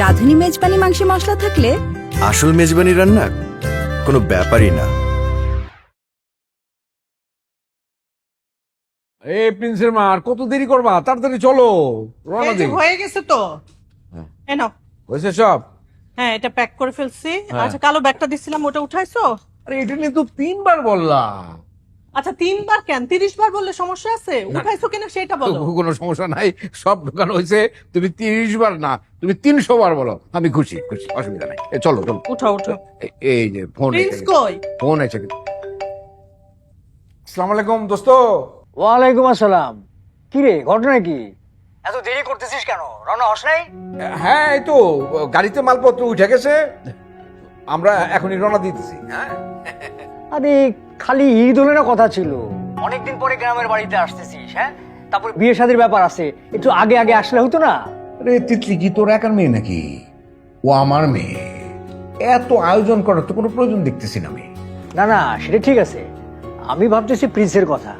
রাঁধুনি মেজবানি মাংসে মশলা থাকলে আসল মেজবানি রান্না কোনো ব্যাপারই না। এই প্রিন্সের মা আর কত দেরি করবা? তাড়াতাড়ি চলো, রওনা দিই। হয়ে গেছে তো। এই নাও। হয়েছে সব? হ্যাঁ, এটা প্যাক করে ফেলছি। হ্যাঁ। আচ্ছা, কালো ব্যাগটা দিছিলাম, ওটা উঠাইছো? আরে এটা নিয়ে তো 3 বার বললাম। আচ্ছা, 3 বার কেন, 30 বার বললে সমস্যা আছে? উঠাইছো কিনা সেটা বলো। তো কোনো সমস্যা নাই, সব দোকান হয়েছে। তুমি 30 বার না, তুমি 300 বার বলো, আমি খুশি খুশি, অসুবিধা নাই। চলো চলো, উঠাও উঠাও। এই যে ফোন প্রিন্স কই? ফোন আছে। আসসালামু আলাইকুম দোস্ত। ওয়ালাইকুম আসসালাম। কি রে, ঘটনা কি? এত দেরি করতেছিস কেন? রওনা হস নাই? হ্যাঁ, এই তো গাড়িতে মালপত্র উঠে গেছে, আমরা এখনই রওনা দিতেছি। হ্যাঁ, আরে খালি ঈদ হলে না কথা ছিল, অনেকদিন পরে গ্রামের বাড়িতে আসতেছিস। হ্যাঁ, তারপর বিয়ে শাদীর ব্যাপার আছে, একটু আগে আগে আসলে হতো না? আরে তিতলি কি তোর একার মেয়ে নাকি? ও আমার মেয়ে, এত আয়োজন করার তো কোনো প্রয়োজন দেখতেছি না আমি। না না, সেটা ঠিক আছে। আমি ভাবতেছি প্রিন্সের কথা।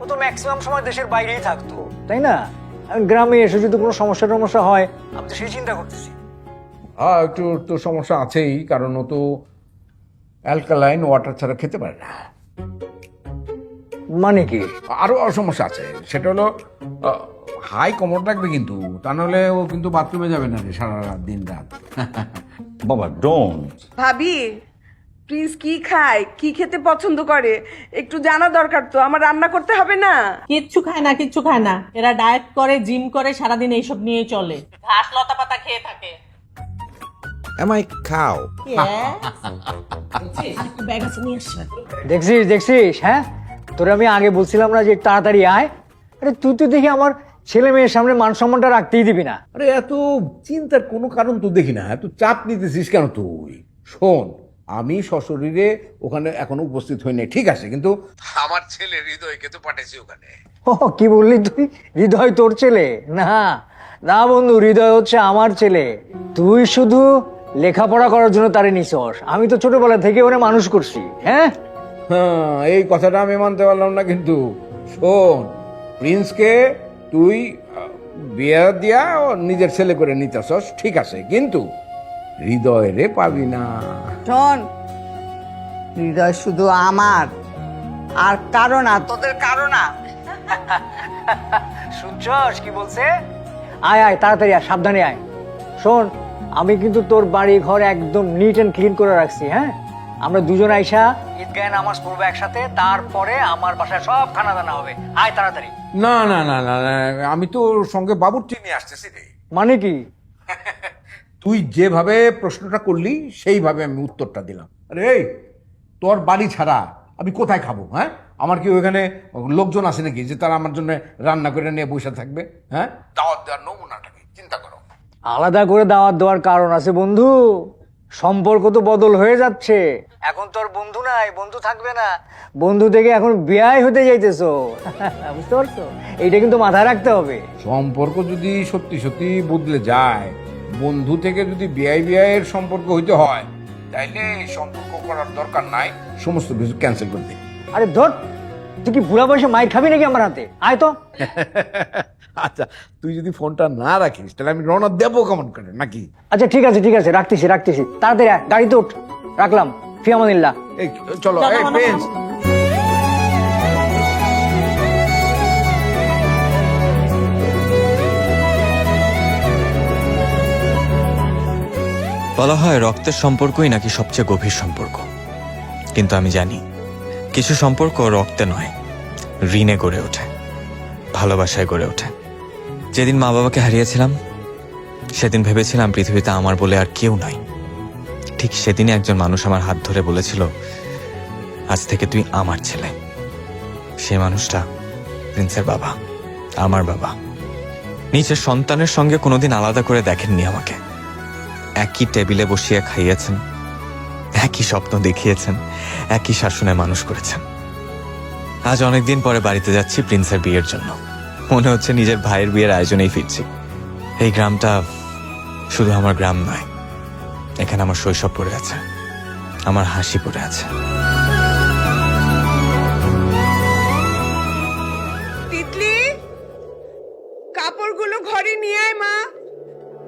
ও তো ম্যাক্সিমাম সময় দেশের বাইরেই থাকতো, তাই না? এখন গ্রামে এসে যদি কোনো সমস্যা টমস্যা হয়, আমি তো সেই চিন্তা করতেছি। হ্যাঁ, একটু তো সমস্যা আছেই, কারণ ও তো অ্যালকালাইন ওয়াটার ছাড়া খেতে পারে না। মানে কি? আরো সমস্যা আছে, সেটা হলো হাই কমর রাখবে কিন্তু, তা নাহলে ও কিন্তু বাথরুমে যাবে না রে সারা রাত দিন রাত। বাবা ডোন্ট। ভাবি, প্রিন্স কি খায়, কি খেতে পছন্দ করে একটু জানা দরকার তো। আমার রান্না করতে হবে না? কিচ্ছু খায় না, কিচ্ছু খায় না। এরা ডায়েট করে, জিম করে, সারাদিন এইসব নিয়েই চলে। ঘাস লতা পাতা খেয়ে থাকে। Am I cow? আরেকটু ব্যাগ আছে, নিয়ে আসি। দেখছিস দেখছিস? হ্যাঁ, তোরে আমি আগে বলছিলাম না যে তাড়াতাড়ি আয়? আরে তুই তো দেখি আমার ছেলে মেয়ের সামনে মান সম্মানটা রাখতেই দিবি না। আরে এত চিন্তার কোনো কারণ তো দেখি না, এত চাপ নিতেছিস কেন তুই? শোন, আমি সশরীরে ওখানে এখনো উপস্থিত হই নাই, ঠিক আছে, কিন্তু আমার ছেলে হৃদয়কে তো পাঠাইছি ওখানে। ও কি বললি তুই? হৃদয় তোর ছেলে? না না বন্ধু, হৃদয় হচ্ছে আমার ছেলে। তুই শুধু লেখাপড়া করার জন্য তারে নিছস, আমি তো ছোটবেলা থেকে ওরে মানুষ করছি। হ্যাঁ হ্যাঁ, এই কথাটা আমি মানতে পারলাম না, কিন্তু শোন, প্রিন্সকে তুই বিয়ে দিয়া ও নিজের ছেলে করে নিতেছস, ঠিক আছে, কিন্তু হৃদয় রে পাবি না। শোন, হৃদয় শুধু আমার, আর কারো না, তোদের কারো না। শুনছস কি বলছে? আয় আয়, তাড়াতাড়ি আয়, সাবধানে আয়। শোন, আমি কিন্তু তোর বাড়ি ঘর একদম নিট অ্যান্ড ক্লিন করে রাখছি। হ্যাঁ, আমরা দুজন আইসা ঈদগাহে নামাজ পড়বো একসাথে, তারপরে আমার বাসায় সব খানা দানা হবে। আয় তাড়াতাড়ি। না না না না না, আমি তো ওর সঙ্গে বাবুর্চি নিয়ে আসতেছি রে। মানে কি? তুই যেভাবে প্রশ্নটা করলি সেইভাবে আমি উত্তরটা দিলাম। আরে এই, তোর বাড়ি ছাড়া আমি কোথায় খাবো? হ্যাঁ, আমার কি ওখানে লোকজন আছে নাকি যে তারা আমার জন্য রান্না করে নিয়ে বসে থাকবে? হ্যাঁ, দাওয়াত দেওয়ার নমুনাটাকে চিন্তা করো। আলাদা করে দাওয়াত দেওয়ার কারণ আছে বন্ধু। সম্পর্ক তো বদল হয়ে যাচ্ছে, এখন তোর বন্ধু নাই, বন্ধু থাকবে না, বন্ধু থেকে এখন বিয়াই হতে যাইতেছো। বুঝতে পারছো? এইটা কিন্তু মাথায় রাখতে হবে। সম্পর্ক যদি সত্যি সত্যি বদলে যায়, বন্ধু থেকে যদি বিয়ের সম্পর্ক হইতে হয়, তাইলে সম্পর্ক করার দরকার নাই, সমস্ত কিছু ক্যান্সেল করে দিই। আরে ধর, তুই কি বুড়া বয়সে মাইর খাবি নাকি আমার হাতে? আয় তো। আচ্ছা, তুই যদি ফোনটা না রাখিস তাহলে আমি রওনা দেবো কেমন করে নাকি? আচ্ছা ঠিক আছে ঠিক আছে, রাখতেছি রাখতেছি, তাড়াতাড়ি আয়, গাড়িতে উঠ। রাখলাম, ফিয়ামানিল্লাহ। এই চলো, এই প্রিন্স। বলা হয় রক্তের সম্পর্কই নাকি সবচেয়ে গভীর সম্পর্ক, কিন্তু আমি জানি কিছু সম্পর্ক রক্তে নয়, ঋণে গড়ে ওঠে, ভালোবাসায় গড়ে ওঠে। যেদিন মা বাবাকে হারিয়েছিলাম সেদিন ভেবেছিলাম পৃথিবীতে আমার বলে আর কেউ নাই। ঠিক সেদিনই একজন মানুষ আমার হাত ধরে বলেছিল, আজ থেকে তুই আমার ছেলে। সেই মানুষটা প্রিন্সের বাবা, আমার বাবা। নিজের সন্তানের সঙ্গে কোনোদিন আলাদা করে দেখেননি আমাকে। একই টেবিলে বসিয়ে খাইয়েছেন, একই স্বপ্ন দেখিয়েছেন, একই শাসনে মানুষ করেছেন। আজ অনেকদিন পরে বাড়িতে যাচ্ছি প্রিন্সের বিয়ের জন্য। মনে হচ্ছে নিজের ভাইয়ের বিয়ের আয়োজনেই ফিরছি। এই গ্রামটা শুধু আমার গ্রাম নয়, এখানে আমার শৈশব পড়ে আছে, আমার হাসি পড়ে আছে। তিতলি, কাপড়গুলো ঘরে নিয়ে আয় মা।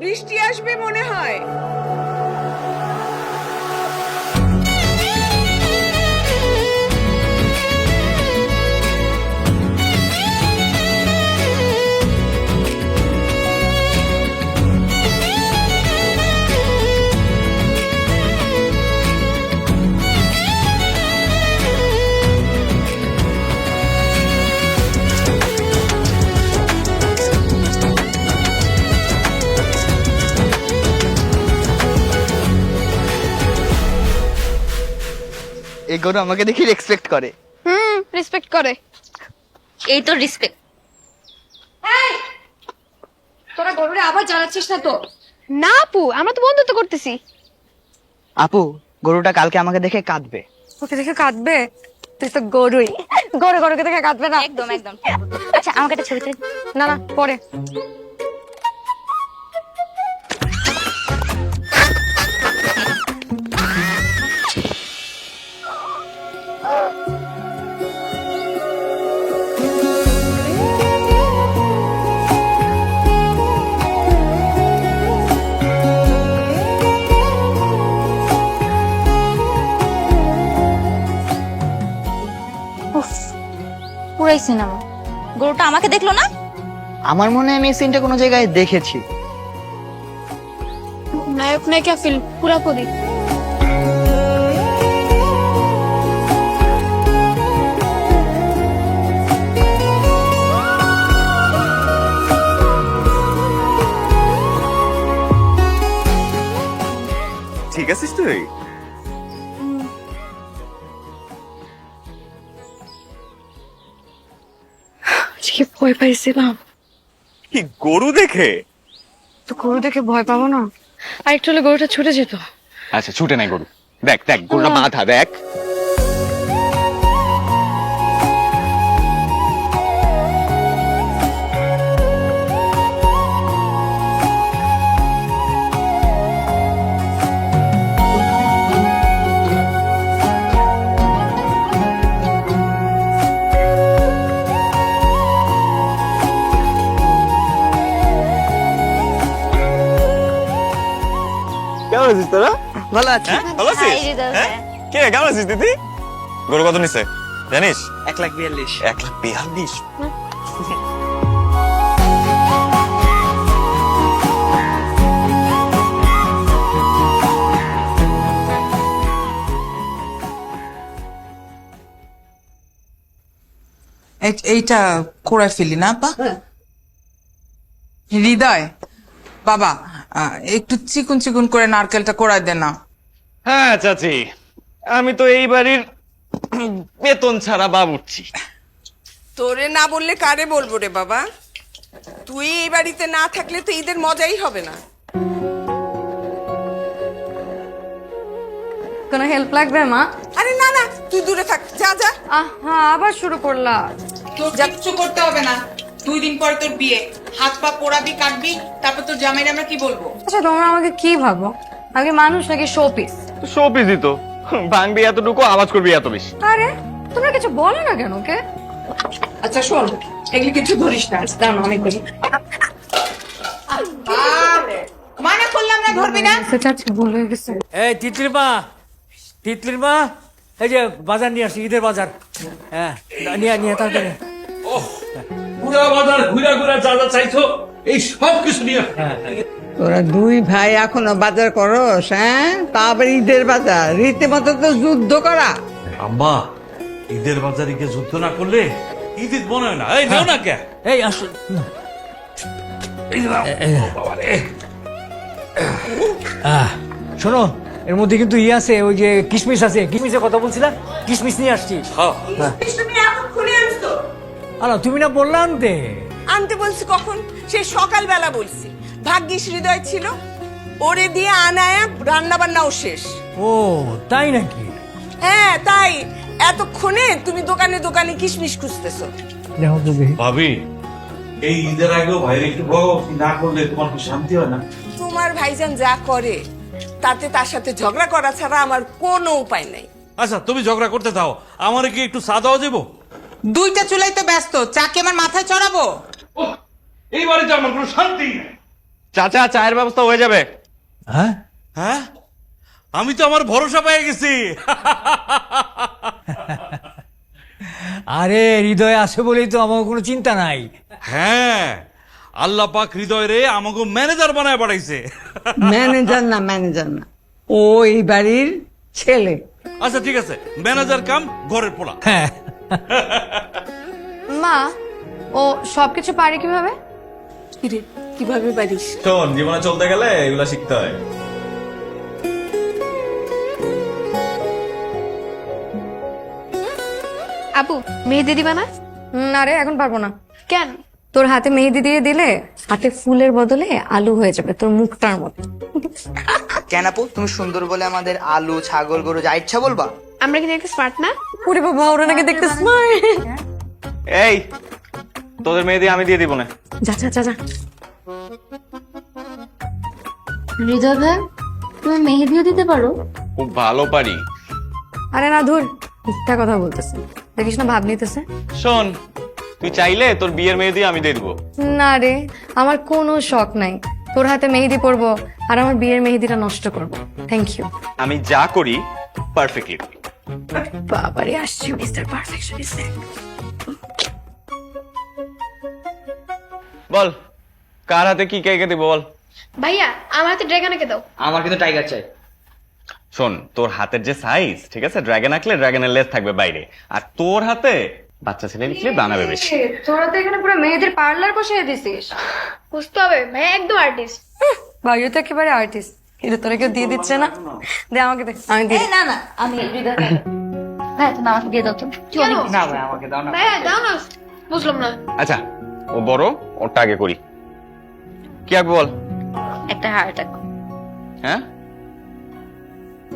বৃষ্টি আসবে মনে হয়। এই গরু আমাকে দেখি রেসপেক্ট করে। রেসপেক্ট করে। এই তো রেসপেক্ট। এই তোরা গরুরে আবার জ্বালাচ্ছিস না তো? না আপু, আমরা তো বন্ধুত্ব করতেছি। আপু, গরুটা কালকে আমাকে দেখে কাঁদবে। ওকে দেখে কাঁদবে? তুই তো গরুই, গরুকে দেখে কাঁদবে না? একদম একদম। আচ্ছা আমাকে একটা ছবি তুলে। না না, পরে। পুরাই সিনেমা। গরুটা আমাকে দেখলো না? আমার মনে হয় আমি এই সিনটা কোনো জায়গায় দেখেছি। নায়ক নায়িকা ফিল্ম পুরাপুরি। ঠিক আছিস তুই? আজকে ভয় পাইছিলাম। কি গরু দেখে? তো গরু দেখে ভয় পাবো না? আর একটু হলে গরুটা ছুটে যেত। আচ্ছা, ছুটে নাই গরু। দেখ দেখ গরুটা মাথা দেখ। কেমন আছিস তোরা? ভালো আছি। ভালো আছিস? হ্যাঁ? কে কেমন আছিস দিদি? গরু কত নিছে জানিস? 1,42,000। 1,42,000। এইটা করে ফেলি না আপা? হৃদয় বাবা, একটু চিকুন চিকুন করে নারকেলটা কোড়াই দে না। হ্যাঁ চাচি, আমি তো এই বাড়ির বেতন ছাড়া বাবুর্চি। তোরে না বললে কারে বলবো রে বাবা? তুই এই বাড়িতে না থাকলে তো ঈদের মজাই হবে না। কোনো হেল্প লাগবে মা? আরে না না, তুই দূরে থাক, যা যা। হ্যাঁ, আবার শুরু করলা। তোর কিচ্ছু করতে হবে না। 2 দিন পর তোর বিয়ে, হাত পা পোড়াবি, কাটবি, তারপর তোর জামাইরা আমরা কি বলবো? আচ্ছা তোমরা আমাকে কি ভাবো? আগে মানুষ নাকি শো পিস? শো পিসই তো, ভাঙবি এতটুকু, আওয়াজ করবি এত বেশি। আরে তোমরা কিছু বলো না কেন ওকে? আচ্ছা শোন, এগুলি কিছু ধরিস না, দাঁড়ানো আমি করি। মানা করলাম না, ধরবি না। সেটা আজকে ভুল হয়ে গেছে। এই তিতলির মা, এই যে বাজার নিয়ে আসি, ঈদের বাজার। হ্যাঁ, নিয়ে তাড়াতাড়ি। পুরো বাজার ঘুরে ঘুরে যা যা চাইছো এই সব কিছু নিয়ে। তোরা 2 ভাই এখনো বাজার করস? হ্যাঁ, তা আবার ঈদের বাজার, রীতিমতো তো যুদ্ধ করা। আম্মা, ঈদের বাজারে গিয়ে যুদ্ধ না করলে ঈদ ঈদ মনে হয় না। এই নেও না কে? এই আসুন। শোনো, এর মধ্যে কিন্তু আছে, ওই যে কিশমিশ আছে। কিশমিশের কথা বলছিলাম, কিশমিশ নিয়ে আসছি। তুমি এখন খুলে আনছো? আরে তুমি না বললে আনতে? আনতে বলছি কখন? সেই সকালবেলা বলছি। ভাগ্যিস হৃদয় ছিল, ওরে দিয়ে আনায়া রান্না বান্নাও শেষ। ও তাই নাকি? হ্যাঁ তাই। এতক্ষণে তুমি দোকানে দোকানে কিশমিশ খুঁজতেছো। দেখো তো দেখি। ভাবি, এই ঈদের আগেও ভাইয়ের একটু ভগবতী না করলে তোমার কি শান্তি হয় না? তোমার ভাইজান যা করে তাতে তার সাথে ঝগড়া করা ছাড়া আমার কোনো উপায় নাই। আচ্ছা তুমি ঝগড়া করতে দাও, আমার কি একটু চা দেওয়া যাবো? 2টা চুলাই তো ব্যস্ত, চা কি আমার মাথায় চড়াবো? এই বাড়িতে আমার কোনো শান্তি নেই। চাচা চায়ের ব্যবস্থা হয়ে যাবে। হ্যাঁ হ্যাঁ, আমি তো আমার ভরসা পেয়ে গেছি। আরে হৃদয় আছে বলেই তো আমার কোনো চিন্তা নাই। হ্যাঁ, আল্লাহ পাক হৃদয় রে আমাকে ম্যানেজার বানায় পাঠাইছে। ম্যানেজার না, ও এই বাড়ির ছেলে। আচ্ছা ঠিক আছে, ম্যানেজার কাম ঘরের পোলা। হ্যাঁ মা, ও সবকিছু পারে কিভাবে? কিরে, কিভাবে পারিস? শোন, জীবনে চলতে গেলে এগুলা শিখতে হয়। আপু, মেহেদি দিবা না? না রে, এখন পারবো না। কেন? তোর হাতে মেহেদি দিয়ে দিলে হাতে ফুলের বদলে আলু হয়ে যাবে, তোর মুখটার মতো। কেন আপু, তুমি সুন্দর বলে আমাদের আলু, ছাগল, গরু যা ইচ্ছা বলবা? আমরা কি দেখতে স্মার্ট না? ওরে বাবা, ওরা নাকি দেখতে স্মার্ট। এই তোদের মেয়েদের আমি দিয়ে দিব না। যা যা যা যা। হৃদয় ভাই, তুমি মেহেদিও দিতে পারো? খুব ভালো পারি। আরে না, ধুর, মিথ্যা কথা বলতেছে, দেখিস না ভাব নিতেছে। শোন, তুই চাইলে তোর বিয়ের মেহেদি আমি দিয়ে দিব। না রে, আমার কোনো শখ নাই তোর হাতে মেহেদি পরবো আর আমার বিয়ের মেহেদিটা নষ্ট করবো। Thank you. আমি যা করি পারফেক্টলি করি। বাবারে, আসছি মিস্টার পারফেকশনিস্ট। বল, কার হাতে কি কে দিব বল। ভাইয়া, আমার হাতে ড্রাগন এঁকে দাও। আমার কিন্তু টাইগার চাই। শোন, তোর হাতের যে সাইজ, ঠিক আছে, ড্রাগন আঁকলে ড্রাগনের লেজ থাকবে বাইরে, আর তোর হাতে বাচ্চা ছেলে লিখলে বানাবে বেশি। তোরা তো এখানে পুরো মেয়েদের পার্লার বসিয়ে দিছিস। বুঝতে হবে, ভাইয়া একদম আর্টিস্ট। ভাইও তো একেবারে আর্টিস্ট। এটা তোরা কেউ দিয়ে দিচ্ছে না? দে আমাকে, দে, আমি দিই। না না, আমি হৃদয় ভাই, তুমি আমাকে দিয়ে দাও তো। না ভাই, আমাকে দাও না। ভাইয়া দাও না। বুঝলাম না। আচ্ছা, ও বড়, ওরটা আগে করি। কি আঁকবো বল? একটা হার্ট আঁকো। হ্যাঁ,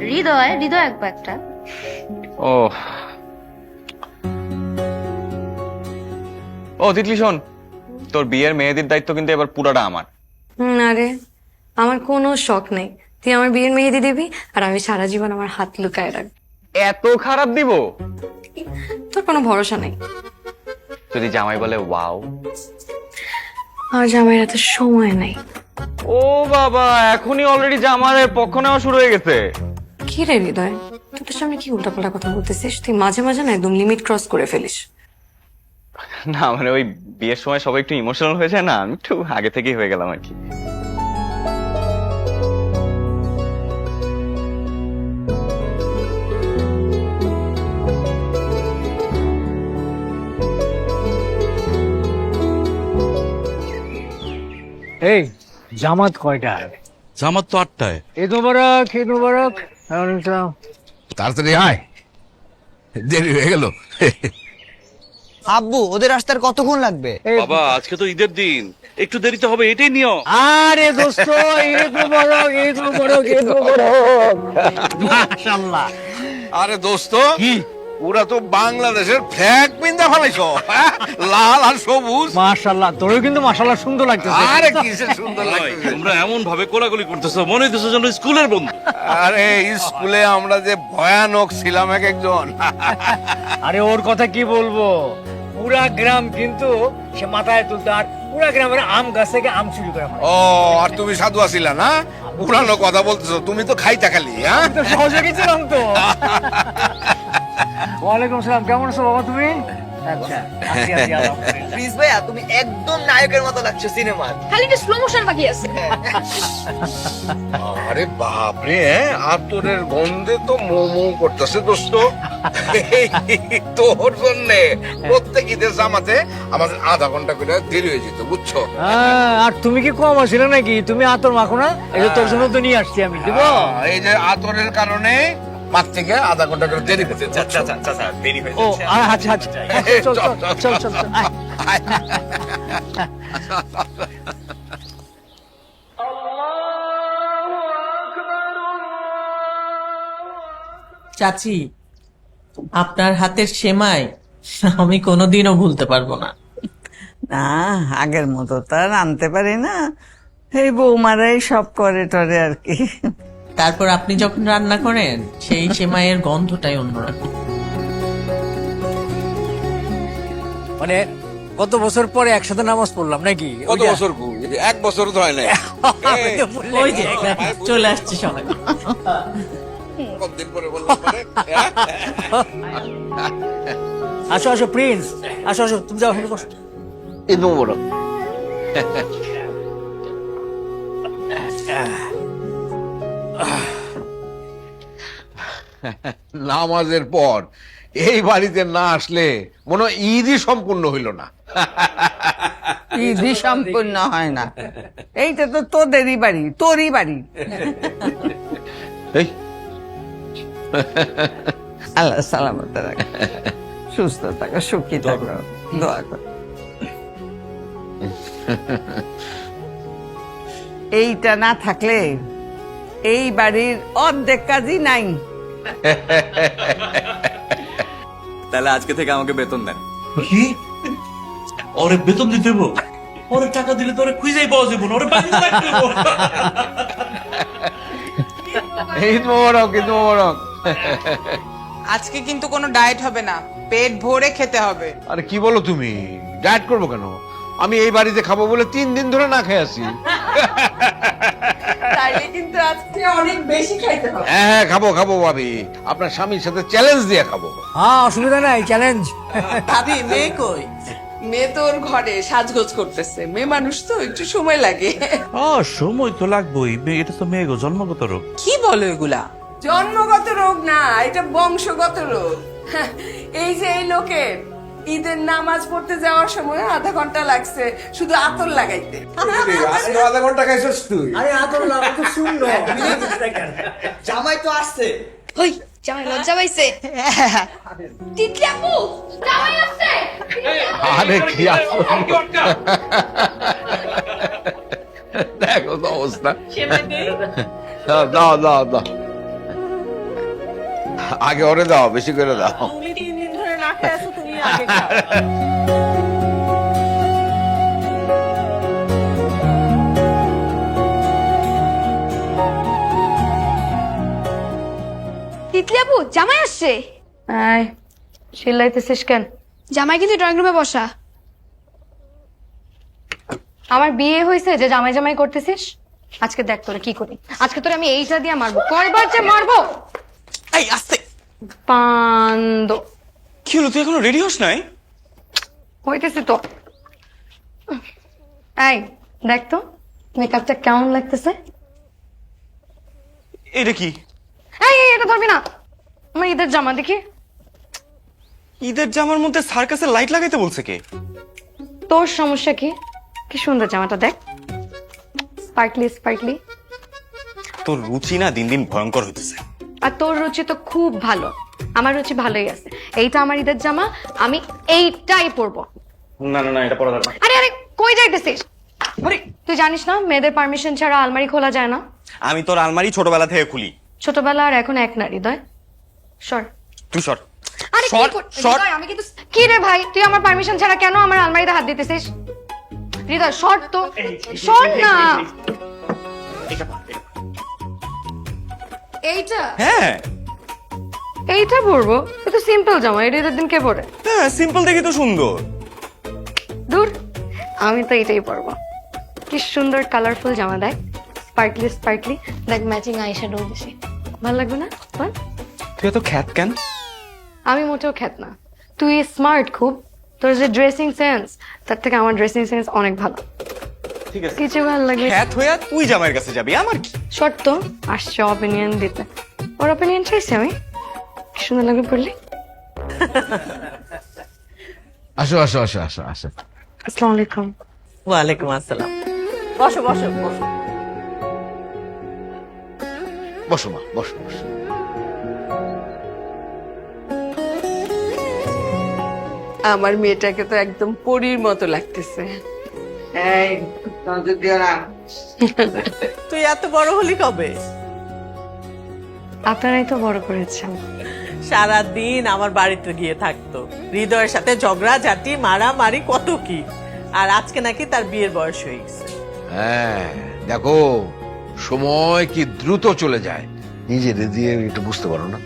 হৃদয় আঁকবো একটা। ও ও তিতলি, শোন, তোর বিয়ের মেহেদির দায়িত্ব কিন্তু এবার পুরাটা আমার। না রে, আমার কোনো শখ নেই। তুই আমার বিয়ের মেহেদি দিবি আর আমি সারা জীবন আমার হাত লুকায় রাখবো। এত খারাপ দিব? তোর কোনো ভরসা নেই। যদি জামাই বলে ওয়াও? আর জামাইয়ের এত সময় নাই। ও বাবা, এখনই অলরেডি জামাইয়ের পক্ষ নেওয়া শুরু হয়ে গেছে। কি রে হৃদয়, তোর সামনে কি উল্টাপাল্টা কথা বলতেছিস? তুই মাঝে মাঝে না একদম লিমিট ক্রস করে ফেলিস। না মানে ওই বিয়ের সময় সবাই একটু ইমোশনাল হয়ে যায় না, আমি একটু আগে থেকেই হয়ে গেলাম আর কি। এই জামাত কয়টায়? জামাত তো 8টায়। ঈদ মোবারক, ঈদ মোবারক। তাড়াতাড়ি আয়, দেরি হয়ে গেল। আব্বু, ওদের আসতে আর কতক্ষণ লাগবে? বাবা, আজকে তো ঈদের দিন, একটু দেরিতে হবে, এটাই নিও। আরে দোস্ত, ঈদ মোবারক, ঈদ মোবারক, ঈদ মোবারক। মাশাআল্লাহ। আরে দোস্ত, ওরা তো বাংলাদেশের ফ্ল্যাগ পিন্দা ফেলাইছো, লাল আর সবুজ। মাশাআল্লাহ, তোরও কিন্তু মাশাআল্লাহ সুন্দর লাগতেছে। আরে কিসের সুন্দর লাগছে। তোমরা এমন ভাবে কোলাকুলি করতেছো, মনে হইতেছে যেন স্কুলের বন্ধু। আরে স্কুলে আমরা যে ভয়ানক ছিলাম এক একজন। আরে ওর কথা কি বলবো, পুরা গ্রাম কিন্তু সে মাথায় তুলতো, আর পুরা গ্রামের আম গাছ থেকে আম চুরি করে। ও, আর তুমি সাধু আছিলা না? পুরানো কথা বলতেছো, তুমি তো খাইতা খালি। হ্যাঁ, তো সহযোগী ছিলাম তো। ওয়ালাইকুম সালাম, কেমন আছো বাবা তুমি? আচ্ছা, আছি, আলহামদুলিল্লাহ। প্লিজ ভাইয়া, তুমি একদম নায়কের মতো লাগছো সিনেমার। খালি একটা স্লো মোশন বাকি আছে। আরে বাপরে, আতরের গন্ধে তো মোমো করতেছে দোস্ত। তোর জন্যে প্রত্যেক ঈদের জামাতে আমাদের আধা ঘন্টা করে দেরি হয়ে যেত, বুঝছো? আর তুমি কি কম আছিলে নাকি? তুমি আতর মাখো না, এই যে তোর জন্য তো নিয়ে আসছি আমি, দিব। এই যে আতরের কারণে মাঠ থেকে আধা ঘন্টা করে দেরি হয়েছে। দেরি হয়ে ও আচ্ছা আচ্ছা, চল চল চল চল চল, আয়। চাচি, আপনার হাতের সেমাই আমি কোনোদিনও ভুলতে পারবো না। না, আগের মতো তো আর আনতে পারি না, এই বৌমারাই সব করে টরে আর কি। তারপর আপনি যখন রান্না করেন, সেই সেমাইয়ের গন্ধটাই অন্যরকম। মানে কত বছর পরে একসাথে নামাজ পড়লাম নাকি? কত বছর 1 বছর তো হয় না। ওই যে চলে আসছে সবাই। কতদিন পরে বললাম মানে? আসো আসো প্রিন্স, আসো আসো, তুমি যাও, হেঁটে বসো। ঈদ মোবারক। নামাজের পর এই বাড়িতে না আসলে মনে হয় ঈদই সম্পূর্ণ হইল না। ঈদই সম্পূর্ণ হয় না। এইটা তো তোদেরই বাড়ি, তোরই বাড়ি। এই আল্লাহ সালামত রাখ, সুস্থ থাকো, সুখী থাকো, দোয়া করো। এইটা না থাকলে এই বাড়ির অর্ধেক কাজই নাই। তাহলে আজকে থেকে আমাকে বেতন দেন। কি ওরে বেতন দিতে দেবো? ওরে টাকা দিলে তো ওরে খুঁজেই পাওয়া যাবে না, ওরে বাড়িতে রাখতে দেবো। ঈদ মোবারক, ঈদ মোবারক। আজকে কিন্তু কোনো ডায়েট হবে না, পেট ভরে খেতে হবে। আরে কি বলো তুমি? ডায়েট করবো কেন? আমি এই বাড়িতে খাবো বলে 3 দিন ধরে না খেয়ে আছি। তাইলে কিন্তু আজকে অনেক বেশি খাইতে হবে। হ্যাঁ খাবো খাবো ভাবি, আপনার স্বামীর সাথে চ্যালেঞ্জ দিয়ে খাবো। হ্যাঁ, অসুবিধা নাই, চ্যালেঞ্জ। ভাবি মেয়ে কই? মেয়ে তো ওর ঘরে সাজগোজ করতেছে, মেয়ে মানুষ তো একটু সময় লাগে। সময় তো লাগবেই, এটা তো মেয়ে জন্মগত রোগ। কি বলো এগুলা? জন্মগত রোগ না, এটা বংশগত রোগ। এই যে এই লোকের ঈদের নামাজ পড়তে যাওয়ার সময় আধা ঘন্টা লাগছে শুধু আতর লাগাইতে। আধা ঘন্টা খাইছিস তুই? আরে আদর লাগা তো সুন্দর। জামাই তো আসছে। ওই জামাই লজ্জা পাইছে। তিতলি আপু, জামাই আসছে। আরে কি দেখো তো অবস্থা। দাও দাও দাও, আগে ওরে দাও, বেশি করে দাও। তুমি 3 দিন ধরে না খেয়ে আছো, তুমি আগে খাও। তিতলি আপু, জামাই আসছে। আয়, চিল্লাইতেছিস কেন? জামাই কিন্তু ড্রয়িং রুমে বসা। আমার বিয়ে হয়েছে যে জামাই জামাই করতেছিস? আজকে দেখ তোরে কি করি। আজকে তোরে আমি এইটা দিয়ে মারবো, কয়বার যে মারবো। এই আস্তে। পান্দ কি হলো, তুই এখনো রেডি হস নাই? হইতেছে তো। এই দেখ তো মেকআপটা কেমন লাগতেছে। এটা কি? এই এই, এটা ধরবি না, আমার ঈদের জামা দেখি। ঈদের জামার মধ্যে সার্কাসের লাইট লাগাইতে বলছে কে? তোর সমস্যা কি? কি সুন্দর জামাটা দেখ, স্পার্কলি স্পার্কলি। তোর রুচি না দিন দিন ভয়ঙ্কর হইতেছে। আর তোর রুচি তো খুব ভালো, আমার রুচি ভালোই আছে। এইটা আমার ঈদের জামা, আমি এইটাই পরবো। না না না, এটা পরা যাবে না। আরে আরে কই যাইতেছিস? তুই জানিস না মেয়েদের পারমিশন ছাড়া আলমারি খোলা যায় না? আমি তোর আলমারি ছোটবেলা থেকে খুলি। ছোটবেলা আর এখন এক না হৃদয়। সর তুই সর। আরে কি হৃদয়, আমি কিন্তু কি রে ভাই, তুই আমার পারমিশন ছাড়া কেন আমার আলমারিতে হাত দিতেছিস? হৃদয় সর তো, সর না। এইটা? হ্যাঁ এইটা পরবো? এটা সিম্পল জামা, এটা ঈদের দিন কে পরে? হ্যাঁ, সিম্পল দেখি তো সুন্দর। দূর, আমি তো এটাই পরবো। কি সুন্দর কালারফুল জামা, দেখ স্পার্কলি স্পার্কলি, দেখ ম্যাচিং আইশ্যাডো দিছি, ভালো লাগবে না বল? তুই এত খ্যাত কেন? আমি মোটেও খ্যাত না, তুই স্মার্ট খুব। তোর যে ড্রেসিং সেন্স, তার থেকে আমার ড্রেসিং সেন্স অনেক ভালো। ঠিক আছে, কিছু ভালো লাগবে। খ্যাত হইয়া তুই জামাইয়ের কাছে যাবি, আমার কি? শর্ত আসছে অপিনিয়ন দিতে, ওর অপিনিয়ন চাইছি আমি। কি সুন্দর লাগবে পড়লি। আসো আসো আসো আসো আসো। আসসালামু আলাইকুম। ওয়ালাইকুম আসসালাম। বসো বসো বসো। বসো মা, বসো বসো। আমার মেয়েটাকে তো একদম পরীর মতো লাগতেছে। এই নজর দিও না। তুই এত বড় হলি কবে? আপনারাই তো বড় করেছেন। সারাদিন আমার বাড়িতে গিয়ে থাকতো, হৃদয়ের সাথে ঝগড়া ঝাঁটি মারামারি কত কি। আর আজকে নাকি তার বিয়ের বয়স হয়ে গেছে। হ্যাঁ দেখো, সময় কি দ্রুত চলে যায়, নিজের দিয়ে একটু বুঝতে পারো না?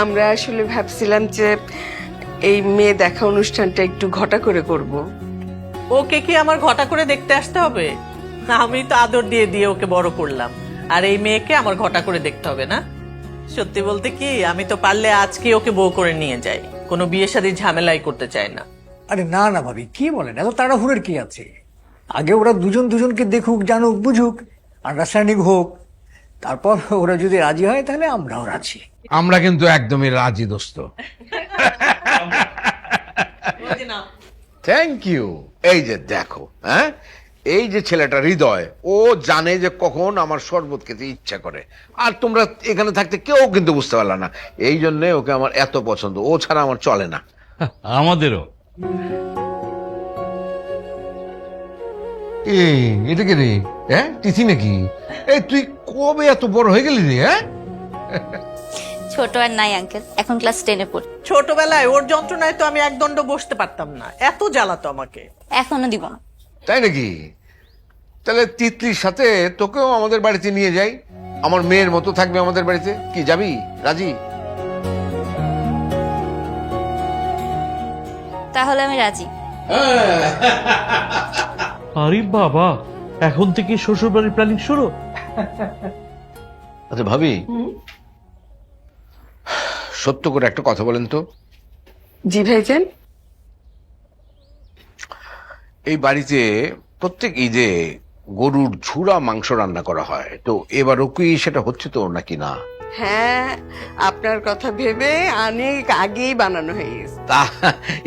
আমরা আসলে ভাবছিলাম যে এই মেয়ে দেখা অনুষ্ঠানটা একটু ঘটা করে করব, ওকে কি আমার ঘটা করে দেখতে আসতে হবে? আমি তো আদর দিয়ে দিয়ে ওকে বড় করলাম, আর এই মেয়েকে আমার ঘটা করে দেখতে হবে না? সত্যি বলতে কি, আমি তো পারলে আজকে ওকে বউ করে নিয়ে যাই, কোনো বিয়ে শাদীর ঝামেলাই করতে চাই না। আরে না না ভাবি, কি বলেন, এত তাড়াহুড়োর কি আছে? আগে ওরা দুজন দুজনকে দেখুক, জানুক, বুঝুক, আন্ডারস্ট্যান্ডিং হোক, তারপর ওরা যদি রাজি হয় তাহলে আমরাও রাজি। আমরা কিন্তু একদমই রাজি দোস্ত। Thank you. এই যে দেখো, হ্যাঁ, এই যে ছেলেটা হৃদয়, ও জানে যে কখন আমার শরবত খেতে ইচ্ছা করে, আর তোমরা এখানে থাকতে কেউ কিন্তু বুঝতে পারলা না। এই জন্য ওকে আমার এত পছন্দ, ও ছাড়া আমার চলে না। আমাদেরও। এই এটা কে রে? হ্যাঁ, তিথি নাকি? এই তুই কবে এত বড় হয়ে গেলি রে? হ্যাঁ, ছোট আর নাই আঙ্কেল, এখন ক্লাস 10-এ পড়ি। ছোটবেলায় ওর যন্ত্রণায় তো আমি একদণ্ড বসতে পারতাম না, এত জ্বালাতো আমাকে। এখনো দিব না। তাই নাকি? তাহলে তিতলির সাথে তোকেও আমাদের বাড়িতে নিয়ে যাই, আমার মেয়ের মতো থাকবে আমাদের বাড়িতে। কি যাবি? রাজি? তাহলে আমি রাজি। আরে বাবা, এখন থেকে শ্বশুর বাড়ির প্ল্যানিং শুরু? আচ্ছা ভাবি, সত্য করে একটা কথা বলেন তো। জি ভাইজান। এই বাড়িতে প্রত্যেক ঈদে গরুর ঝুরা মাংস রান্না করা হয়, তো এবারও কি সেটা হচ্ছে তো নাকি না? হ্যাঁ, আপনার কথা ভেবে অনেক আগেই বানানো হয়ে গেছে। তা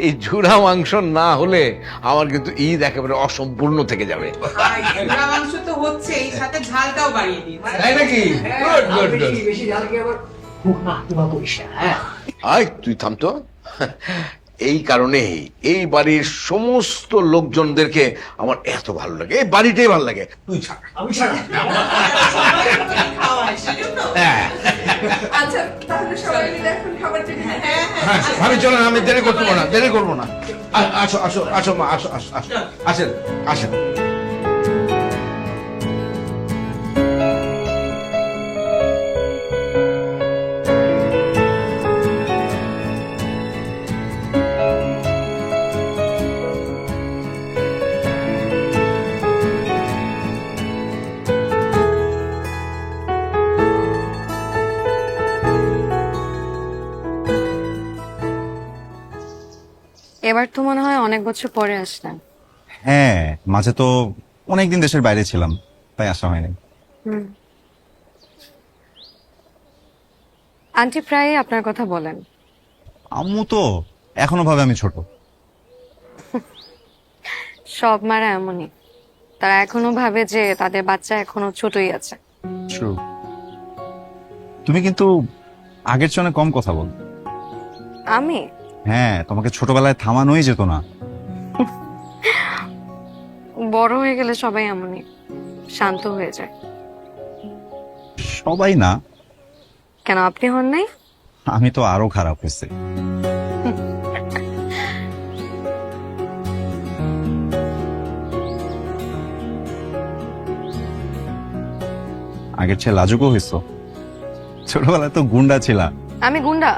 এই ঝুরা মাংস না হলে আমার কিন্তু ঈদ একেবারে অসম্পূর্ণ থেকে যাবে। মাংস তো হচ্ছে, এই সাথে ঝালটাও বাড়িয়ে দিন। তাই নাকি? Good good good. বেশি ঝাল কি আবার খুব হাতিমা করিস না, হ্যাঁ? আয় তুই থাম তো। এই কারণেই এই বাড়ির সমস্ত লোকজনদেরকে আমার এত ভালো লাগে, এই বাড়িটাই ভালো লাগে। তুই ছাড়, আমি ছাড়া। হ্যাঁ আচ্ছা, তাহলে সবাই মিলে এখন খাবার টেবিলে। হ্যাঁ হ্যাঁ, আমি চলেন, আমি দেরি করতে পারবো না, দেরি করবো না। আসো আসো আসো মা, আসো আসো আসো, আসেন আসেন। এবার তো মনে হয় অনেক বছর পরে আসলেন। হ্যাঁ, মাঝে তো অনেকদিন দেশের বাইরে ছিলাম, তাই আসা হয়নি। আন্টি প্রায় আপনার কথা বলেন। আম্মু তো এখনো ভাবে আমি ছোট। সব মারা এমনই, তারা এখনো ভাবে যে তাদের বাচ্চা এখনো ছোটই আছে। ট্রু। তুমি কিন্তু আগের চেয়ে অনেক কম কথা বল। আমি? হ্যাঁ, তোমাকে ছোটবেলায় থামানোই যেত না। বড় হয়ে গেলে সবাই এমনই, শান্ত হয়ে যায়। সবাই না। কেন, আপনি হন নাই? আমি তো আরো খারাপ হয়েছে। আগের চেয়ে লাজুকও হয়েছ। ছোটবেলায় তো গুন্ডা ছিলা। আমি গুন্ডা?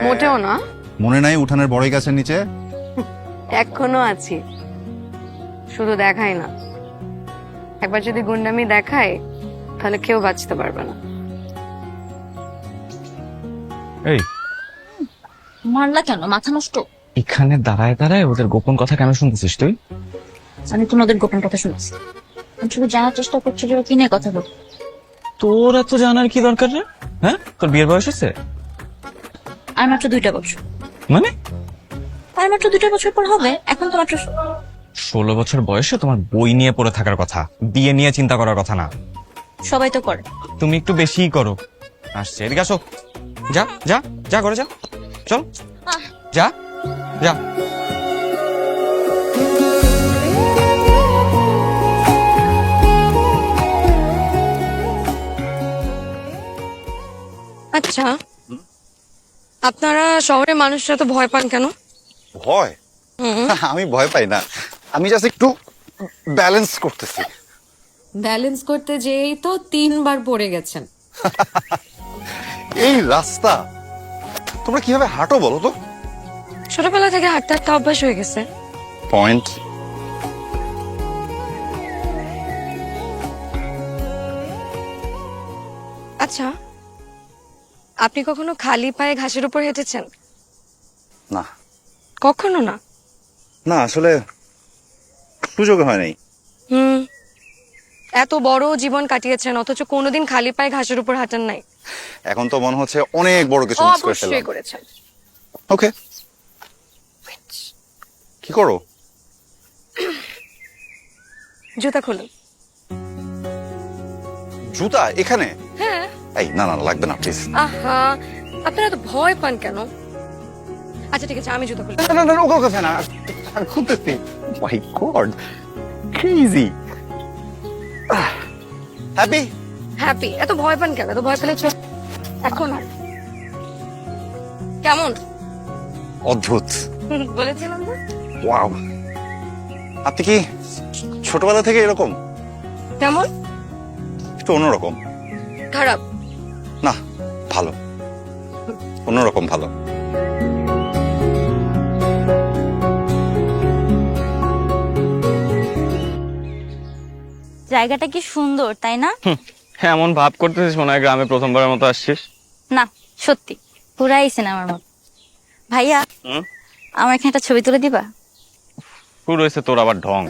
মোটেও না। মনে নাই উঠানের বড়ই গাছের নিচে? এখনো আছি, শুধু দেখাই না। একবার যদি গুন্ডামি দেখাই তাহলে কেউ বাঁচতে পারবে না। এই মারলা কেন? মাথা নষ্ট। এখানে দাঁড়ায় দাঁড়ায় ওদের গোপন কথা কেন শুনতেছিস তুই? আমি তো ওদের গোপন কথা শুনছি, আমি শুধু জানার চেষ্টা করছি যে ওরা কি নিয়ে কথা বল। তোর এত জানার কি দরকার রে? হ্যাঁ, তোর বিয়ের বয়স হয়েছে? আর মাত্র 2টা বছর। মানে? আর মাত্র 2টা বছর পর হবে। এখন তো মাত্র 16 বছর বয়সে তোমার বই নিয়ে পড়ে থাকার কথা, বিয়ে নিয়ে চিন্তা করার কথা না। সবাই তো করে। তুমি একটু বেশিই করো। আসছে, এদিকে আসো। যা যা যা, করে যা, চল যা যা। আচ্ছা, আপনারা শহরে মানুষরা তো ভয় পান কেন? ভয়? আমি ভয় পাই না, আমি জাস্ট একটু ব্যালেন্স করতেছি। ব্যালেন্স করতে যেই তো 3 বার পড়ে গেছেন। এই রাস্তা তোমরা কিভাবে হাঁটো বলো তো? ছোটবেলা থেকে হাঁটতে হাঁটতে অভ্যাস হয়ে গেছে। পয়েন্ট। আচ্ছা, আপনি কখনো খালি পায়ে ঘাসের উপর হেঁটেছেন? না কখনো না? না, আসলে সুযোগ হয় নাই। হুম, এত বড় জীবন কাটিয়েছেন অথচ কোনোদিন খালি পায়ে ঘাসের উপর হাঁটেন নাই। এখন তো মনে হচ্ছে অনেক বড় কিছু মিস করে অবশ্যই ফেললাম। করেছেন। ওকে, কি করো? জুতা খুলুন। জুতা এখানে? হ্যাঁ। এই না না, লাগবে না প্লিজ। আহা, আপনারা তো ভয় পান কেন? আচ্ছা ঠিক আছে, আমি জুতা খুলি। না না না, ওকে ওকে না, খুলতেছি। মাই গড, ক্রেজি। হ্যাপি? হ্যাপি? এত ভয় পান কেন? এত ভয় পেলে চল। এখন আর কেমন? অদ্ভুত। বলেছিলাম না। ওয়াও, আপনি কি ছোটবেলা থেকে এরকম? কেমন? একটু অন্যরকম। খারাপ? না, ভালো, অন্যরকম ভালো। জায়গাটা কি সুন্দর তাই না? এমন ভাব করতেছিস মনে হয় গ্রামে প্রথমবারের মতো আসছিস। না সত্যি পুরাই সিনেমার মতো। ভাইয়া আমার এখানে একটা ছবি তুলে দিবা শুরু হয়েছে তোর আবার ঢং।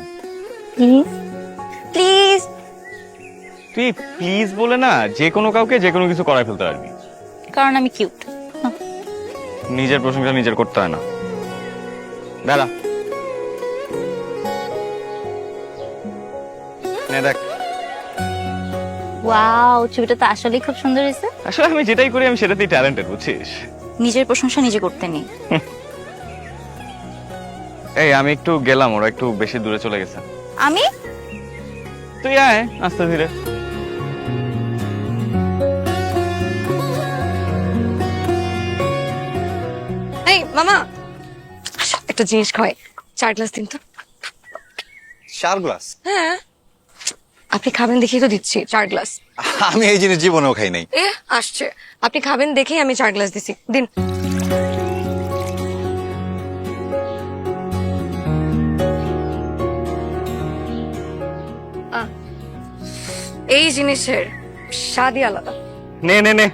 Please please. তুই প্লিজ বলে না যে কোনো কাউকে যে কোনো কিছু করায় ফেলতে পারবি, কারণ আমি কিউট। নিজের প্রশংসা নিজের করতে হয় না। দাঁড়া, নে দেখ। ওয়াও, ছবিটা তো আসলেই খুব সুন্দর হয়েছে। আসলে আমি যেটাই করি আমি সেটাতেই ট্যালেন্টেড, বুঝছিস? নিজের প্রশংসা নিজে করতে নেই। এই আমি একটু গেলাম, ওরা একটু বেশি দূরে চলে গেছে। আমি? তুই আয় আস্তে ধীরে। এই মামা, একটা জিনিস খাওয়াই। 4 গ্লাস দিন তো। 4 গ্লাস? হ্যাঁ, আপনি খাবেন দেখেই তো দিচ্ছি 4 গ্লাস। আমি এই জিনিস জীবনেও খাই নাই। এ আসছে, আপনি খাবেন দেখেই আমি 4 গ্লাস দিছি। দিন। এই জিনিসের স্বাদই আলাদা। নে নে নে,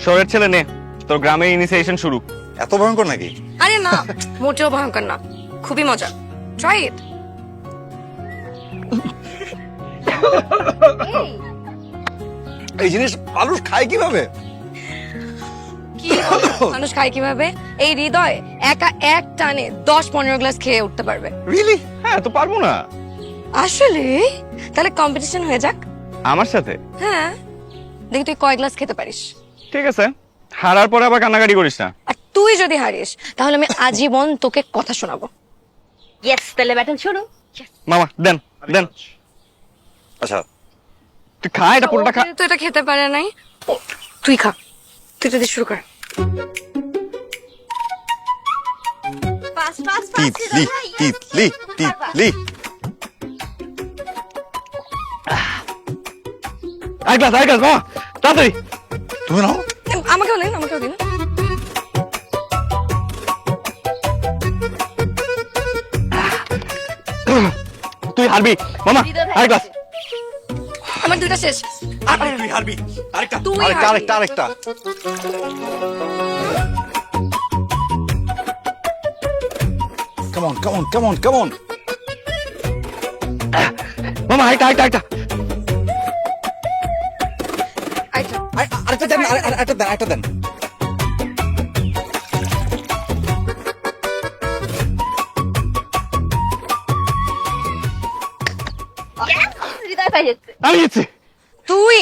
শহরের ছেলে নে, তোর গ্রামে ইনিশিয়েশন শুরু। এত ভয়ঙ্কর নাকি? আরে না, মোটেও ভয়ঙ্কর না, খুবই মজা। Try it. এই জিনিস মানুষ খায় কিভাবে? কি মানুষ খায় কিভাবে? এই হৃদয় একা এক টানে 10-15 গ্লাস খেয়ে উঠতে পারবে। রিয়েলি? হ্যাঁ, তো পারবো না আসলে? তাহলে কম্পিটিশন হয়ে যাক। আমার সাথে? হ্যাঁ, দেখি তুই কয় গ্লাস খেতে পারিস। ঠিক আছে, হারার পরে আবার কান্নাকাটি করিস না। আর তুই যদি হারিস তাহলে আমি আজীবন তোকে কথা শোনাবো। ইয়েস, তাহলে ব্যাটল শুরু। মামা দেন দেন। আচ্ছা তুই খা, এটা পুরোটা খা। তো এটা খেতে পারে নাই, তুই খা। তুই যদি শুরু কর। তিতলি তিতলি তিতলি। এক গ্লাস মামা, তাড়াতাড়ি। তুমি নাও। আমাকেও দিন, আমাকেও দিন। তুই হারবি মামা, এক গ্লাস। আমার দুইটা শেষ। তুই হারবি। আরেকটা তুই আরেকটা হারবি। আরেকটা আরেকটা। কেমন কেমন কেমন কেমন? মামা একটা একটা একটা। আচ্ছা, আরেকটা দেন, আরেকটা দেন, আরেকটা দেন। হৃদয় পাই যাচ্ছে। আমি গেছি। তুই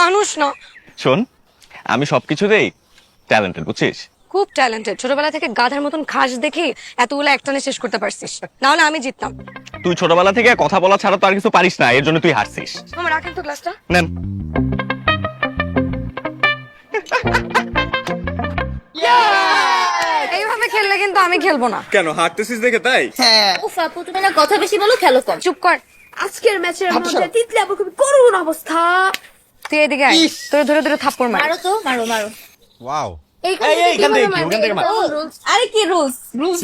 মানুষ না। শোন, আমি সবকিছুতেই ট্যালেন্টেড, বুঝছিস? খুব ট্যালেন্টেড। ছোটবেলা থেকে গাধার মতন ঘাস দেখে এতগুলো একটানে শেষ করতে পারছিস, না হলে আমি জিততাম। তুই ছোটবেলা থেকে কথা বলা ছাড়া তো আর কিছু পারিস না, এর জন্য তুই হারছিস। মামা রাখেন তো গ্লাসটা। নেন। এইভাবে খেললে কিন্তু আমি খেলবো না। কেন হারতেছিস দেখে তাই? হ্যাঁ। উফ আপু, তুমি না কথা বেশি বলো, খেলো কম। চুপ কর। আজকের ম্যাচের মধ্যে তিতলি আপুর খুবই করুণ অবস্থা। তুই এদিকে আয়, তোর ধরে ধরে থাপ্পড় মার। মারো তো, মারো মারো। ওয়াও, আরে কি রুলস? রুলস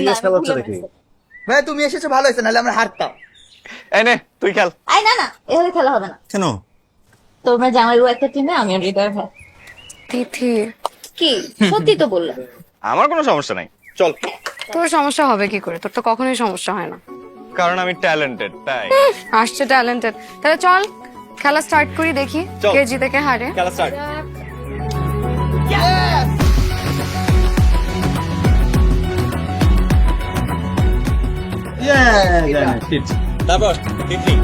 ভাই তুমি এসেছো ভালো হয়েছে, নাহলে আমরা হারতাম। এই নে তুই খেল। আই না না, এভাবে খেলা হবে না। কেন? তোমরা জামাইবু একটা টিমে, আমি হৃদয় ভাই। তিথি, কি সত্যি তো বললাম। আমার কোনো সমস্যা নাই, চল। তোর সমস্যা হবে কি করে? তোর তো কখনোই সমস্যা হয় না। কারণ আমি ট্যালেন্টেড, তাই। আসছে ট্যালেন্টেড। তাহলে চল খেলা স্টার্ট করি, দেখি চল। কে জিতে কে হারে। খেলা স্টার্ট। তারপর তিথি।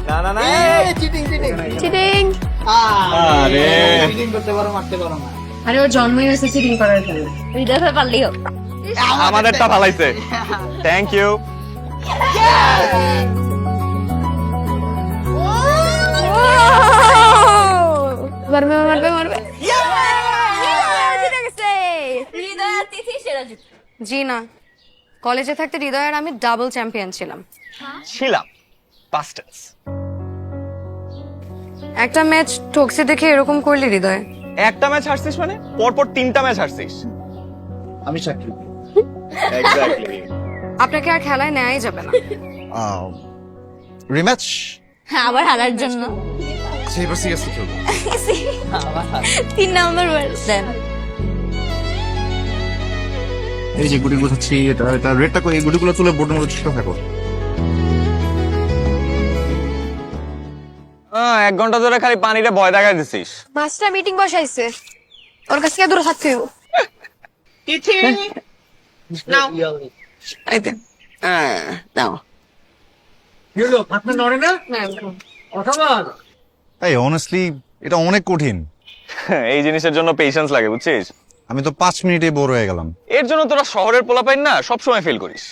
না না না, চিটিং। আরে আরে ওর জন্মই হয়েছে চিটিং করার জন্য। হৃদয় ভাই পারলেই হোক। আমাদেরটা ভালাইছে, থ্যাংক ইউ। মারবে মারবে মারবে। হৃদয় আর তিথি সেরা যুক্ত। জি না, কলেজে থাকতে হৃদয় আর আমি ডাবল চ্যাম্পিয়ন ছিলাম। ছিলাম পাস্ট টেন্স। একটা ম্যাচ ঠকছে দেখে এরকম করলি হৃদয়? একটা ম্যাচ হারছিস মানে পরপর 3টা ম্যাচ হারছিস। আমি সাক্ষী। এক্স্যাক্টলি। আপনাকে আর খেলায় নেওয়াই যাবে না। রিম্যাচ। হ্যাঁ, আবার হারার জন্য। এবার সিরিয়াসলি খেলবো। 3 নাম্বার ওয়ার্ড দেন। এই যে গুটি গুছাচ্ছি, এটা রেডটা করে এই গুটিগুলো তুলে বোর্ডের মধ্যে ছিটা থাকো। 1 ঘন্টা ধরে খালি পানিতে ভয় দেখাই দিছিস। মাস্টার মিটিং বসাইছে, ওর কাছ থেকে দূরে থাকতে হবে। তিথি নাও নাও। এই অনেস্টলি এটা অনেক কঠিন। এই জিনিসের জন্য পেশেন্স লাগে, বুঝছিস? আমি তো 5 মিনিটে বোর হয়ে গেলাম। এর জন্য তোরা শহরের পোলাপাইন না সব সময় ফিল করিস।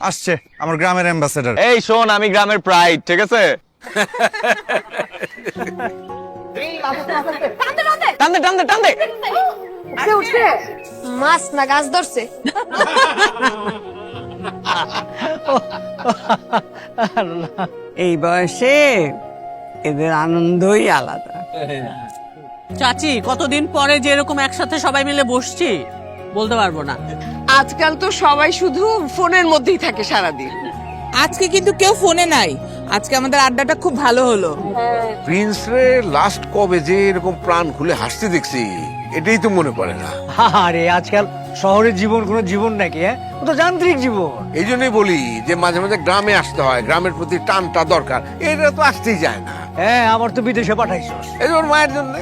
আসছে আমার গ্রামের অ্যাম্বাসেডর। এই শোন, আমি গ্রামের প্রাইড, ঠিক আছে? টানদে টানদে টানদে। আরে উঠছে, মাছ না গাছ ধরছে। এই বয়সে এদের আনন্দই আলাদা। চাচি, কতদিন পরে যে এরকম একসাথে সবাই মিলে বসছি বলতে পারবো না। আজকাল তো সবাই শুধু ফোনের মধ্যেই থাকে সারাদিন। আজকে কিন্তু কেউ ফোনে নাই, আজকে আমাদের আড্ডাটা খুব ভালো হলো। প্রিন্স রে লাস্ট কবে যে এরকম প্রাণ খুলে হাসতে দেখছি, এটাই তো মনে পড়ে না। আরে আজকাল শহরের জীবন কোনো জীবন নাকি? হ্যাঁ, ও তো যান্ত্রিক জীবন। এই জন্যই বলি যে মাঝে মাঝে গ্রামে আসতে হয়, গ্রামের প্রতি টানটা দরকার। এটা তো আসতেই যায় না। হ্যাঁ, আমার তো বিদেশে পাঠাইছস। এই যে ওর মায়ের জন্য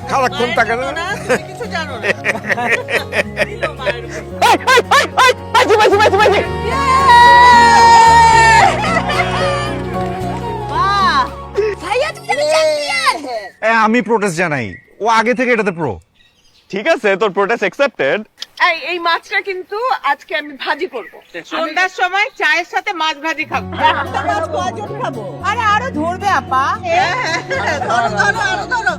সারাক্ষণ টাকা না। কিছু জানো না। ভাইয়া তুমি চ্যাম্পিয়ন। আমি প্রোটেস্ট জানাই, ও আগে থেকে এটাতে প্রো। ঠিক আছে, তোর প্রোটেস্ট অ্যাকসেপ্টেড। এই মাছটা কিন্তু আজকে আমি ভাজি করব। সন্ধ্যার সময় চায়ের সাথে মাছ ভাজি খাবো। আরে আরো ধরবে আপা।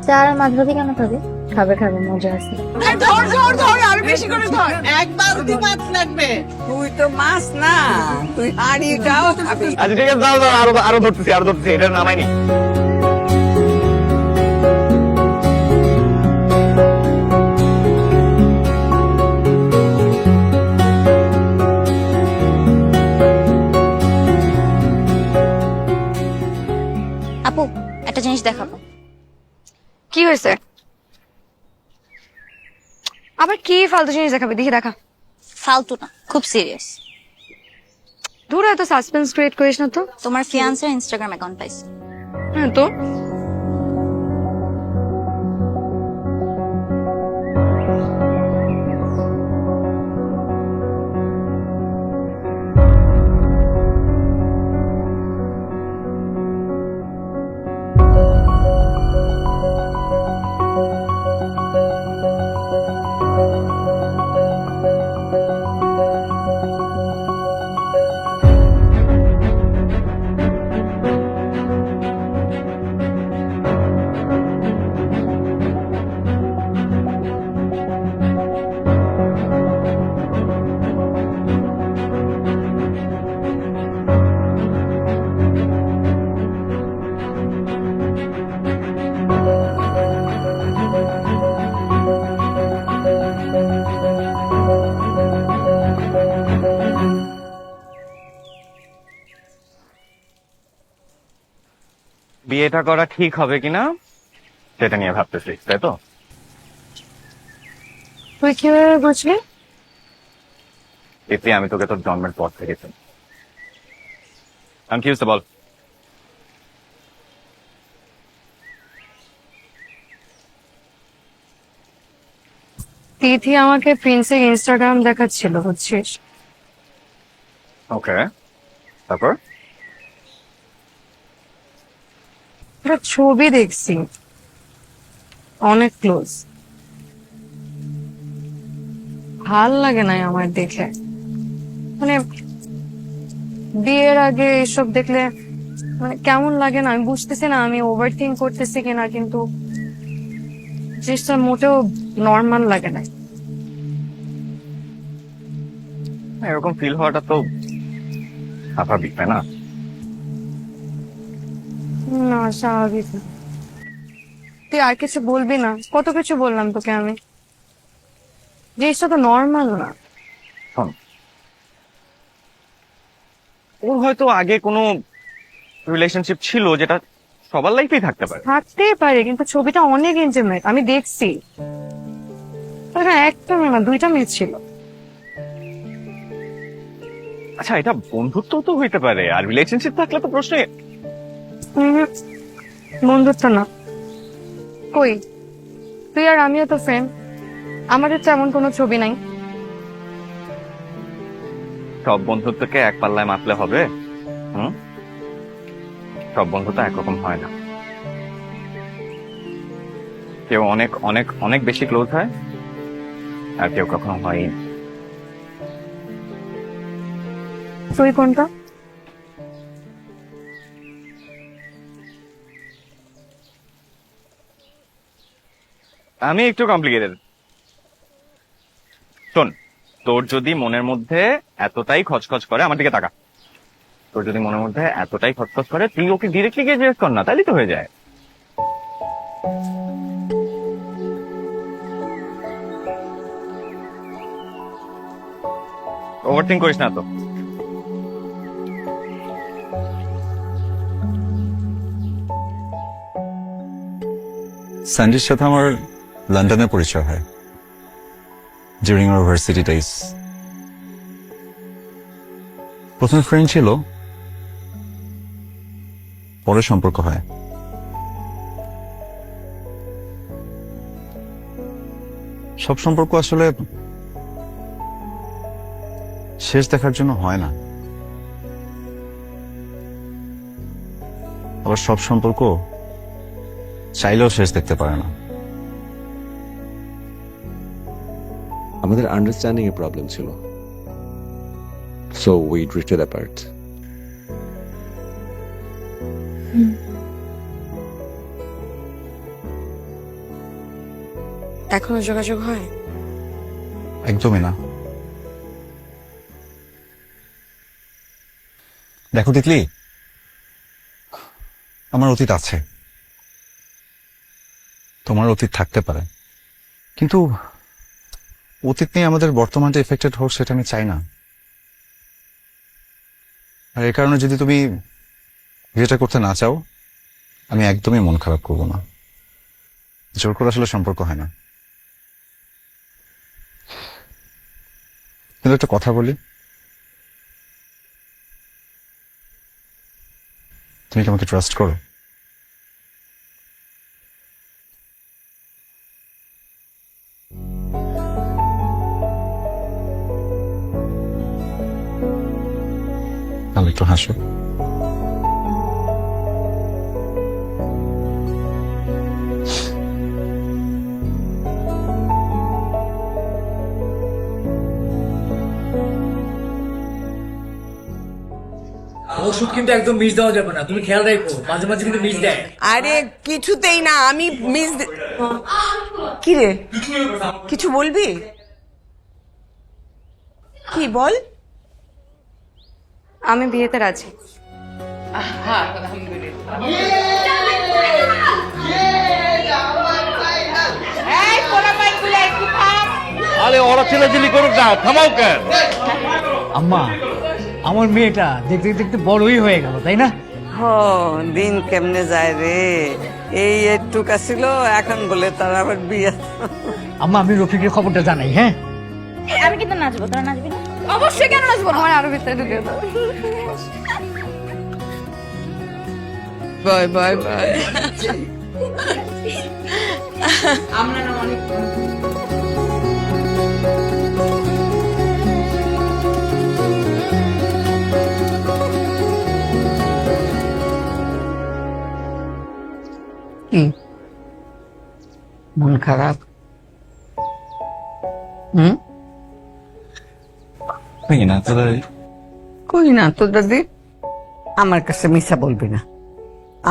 চার মাছ ভাজি কেন খাবে? খাবে খাবে, মজা আছে। ধর ধর ধর, আরো বেশি করে ধর। একবার মাছ লাগবে। তুই তো মাছ না, তুই হাড়িটাও খাবি। আচ্ছা ঠিক আছে, দাও দাও, আরো ধরতেছি, এটা নামাইনি। আপু, একটা জিনিস দেখাবো। কি হয়েছে? আবার কি ফালতু জিনিস দেখাবে? দেখি দেখা। ফালতু না, খুব সিরিয়াস। দূর এত সাসপেন্স ক্রিয়েট করিস না তো। তোমার ফিয়ান্সের ইনস্টাগ্রাম অ্যাকাউন্ট পাইছি। হ্যাঁ তো বিয়েটা করা ঠিক হবে কিনা সেটা নিয়ে ভাবতেছি, তাই তো? তুই কিভাবে বুঝলি? এতে আমি তোকে তোর জন্মের পর থেকে চিনি। আমি কি হচ্ছে বল? তিথি আমাকে প্রিন্সের ইনস্টাগ্রাম দেখাচ্ছিল, বুঝছিস? ওকে, তারপর? একটা ছবি দেখছি, অনেক ক্লোজ। ভাল লাগে না আমার দেখে, মানে বিয়ের আগে এসব দেখলে মানে কেমন লাগে না আমি বুঝতেছি না, আমি ওভার থিঙ্ক করতেছি কিনা, কিন্তু জিনিসটা মোটেও নর্মাল লাগে না। এরকম ফিল হওয়াটা তো স্বাভাবিক, তাই না? না, স্বাভাবিক না। তুই আর কিছু বলবি না? কত কিছু বললাম তোকে আমি, জিনিসটা তো নর্মাল না। শোন, ওর হয়তো আগে কোনো রিলেশনশিপ ছিল যেটা সবার লাইফেই থাকতে পারে। থাকতেই পারে, কিন্তু ছবিটা অনেক ইন্টিমেট, আমি দেখছি। একটা মেয়ে না, 2টা মেয়ে ছিল। আচ্ছা, এটা বন্ধুত্ব তো হইতে পারে, আর রিলেশনশিপ থাকলে তো প্রশ্নে। বন্ধুত্ব না। কই, তুই আর আমিও তো ফ্রেন্ড, আমাদের তো এমন কোনো ছবি নাই। সব বন্ধুত্বকে এক পাল্লায় মাপলে হবে? সব বন্ধুত্ব একরকম হয় না। কেউ অনেক অনেক অনেক বেশি ক্লোজ হয়, আর কেউ কখনো হয়ই না। তুই কোনটা? আমি একটু কমপ্লিকেটেড। শোন, তোর যদি মনের মধ্যে এতটাই খচখচ করে, আমার দিকে তাকা, তোর যদি মনের মধ্যে এতটাই খচখচ করে, তুই ওকে ডিরেক্টলি গিয়ে জিজ্ঞেস কর না, তাহলেই তো হয়ে যায়। ওভারথিংক করিস না তো। স্যান্ডির সাথে আমার লন্ডনে পরিচয় হয় ডিউরিং আওয়ার ভার্সিটি ডেজ। প্রথমে ফ্রেন্ড ছিল, পরে সম্পর্ক হয়। সব সম্পর্ক আসলে শেষ দেখার জন্য হয় না, আবার সব সম্পর্ক চাইলেও শেষ দেখতে পারে না। আমাদের আন্ডারস্ট্যান্ডিং এ প্রবলেম ছিল, সো উই ড্রিফটেড অ্যাপার্ট। এখনো যোগাযোগ হয়? একদমই না। দেখো তিতলি, আমার অতীত আছে, তোমার অতীত থাকতে পারে, কিন্তু অতীত নিয়ে আমাদের বর্তমানটা এফেক্টেড হোক সেটা আমি চাই না। আর এই কারণে যদি তুমি বিয়েটা করতে না চাও, আমি একদমই মন খারাপ করবো না। জোর করে আসলে সম্পর্ক হয় না। কিন্তু একটা কথা বলি, তুমি কি আমাকে ট্রাস্ট করো? তাহলে একটু হাসো। ওষুধ কিন্তু একদম মিস দেওয়া যাবে না, তুমি খেয়াল রাখো, মাঝে মাঝে কিন্তু মিস দেয়। আরে কিছুতেই না, আমি মিস। কি রে, কিছু বলবি? কি বল? আমি বিয়েতে রাজি। আরে ওরা ছেলেছিলি করুক না, থামাও কেন? আম্মা, আমার মেয়েটা দেখতে দেখতে বড়ই হয়ে গেল, তাই না? দিন কেমনে যায় রে, এই একটুকা ছিল, এখন বলে তার আবার বিয়ে। আম্মা আমি রফিকের খবরটা জানাই, হ্যাঁ? আমি কিন্তু নাচবো, তোরা নাচবি না? অবশ্যই কেন আসবো না, আমার আরো ভিতরে ঢুকে দাও। Bye bye bye. আমরা না অনেক কি মন খারাপ? হুম, না তো দাদি। কই না তো দাদি, আমার কাছে মিশা বলবি না।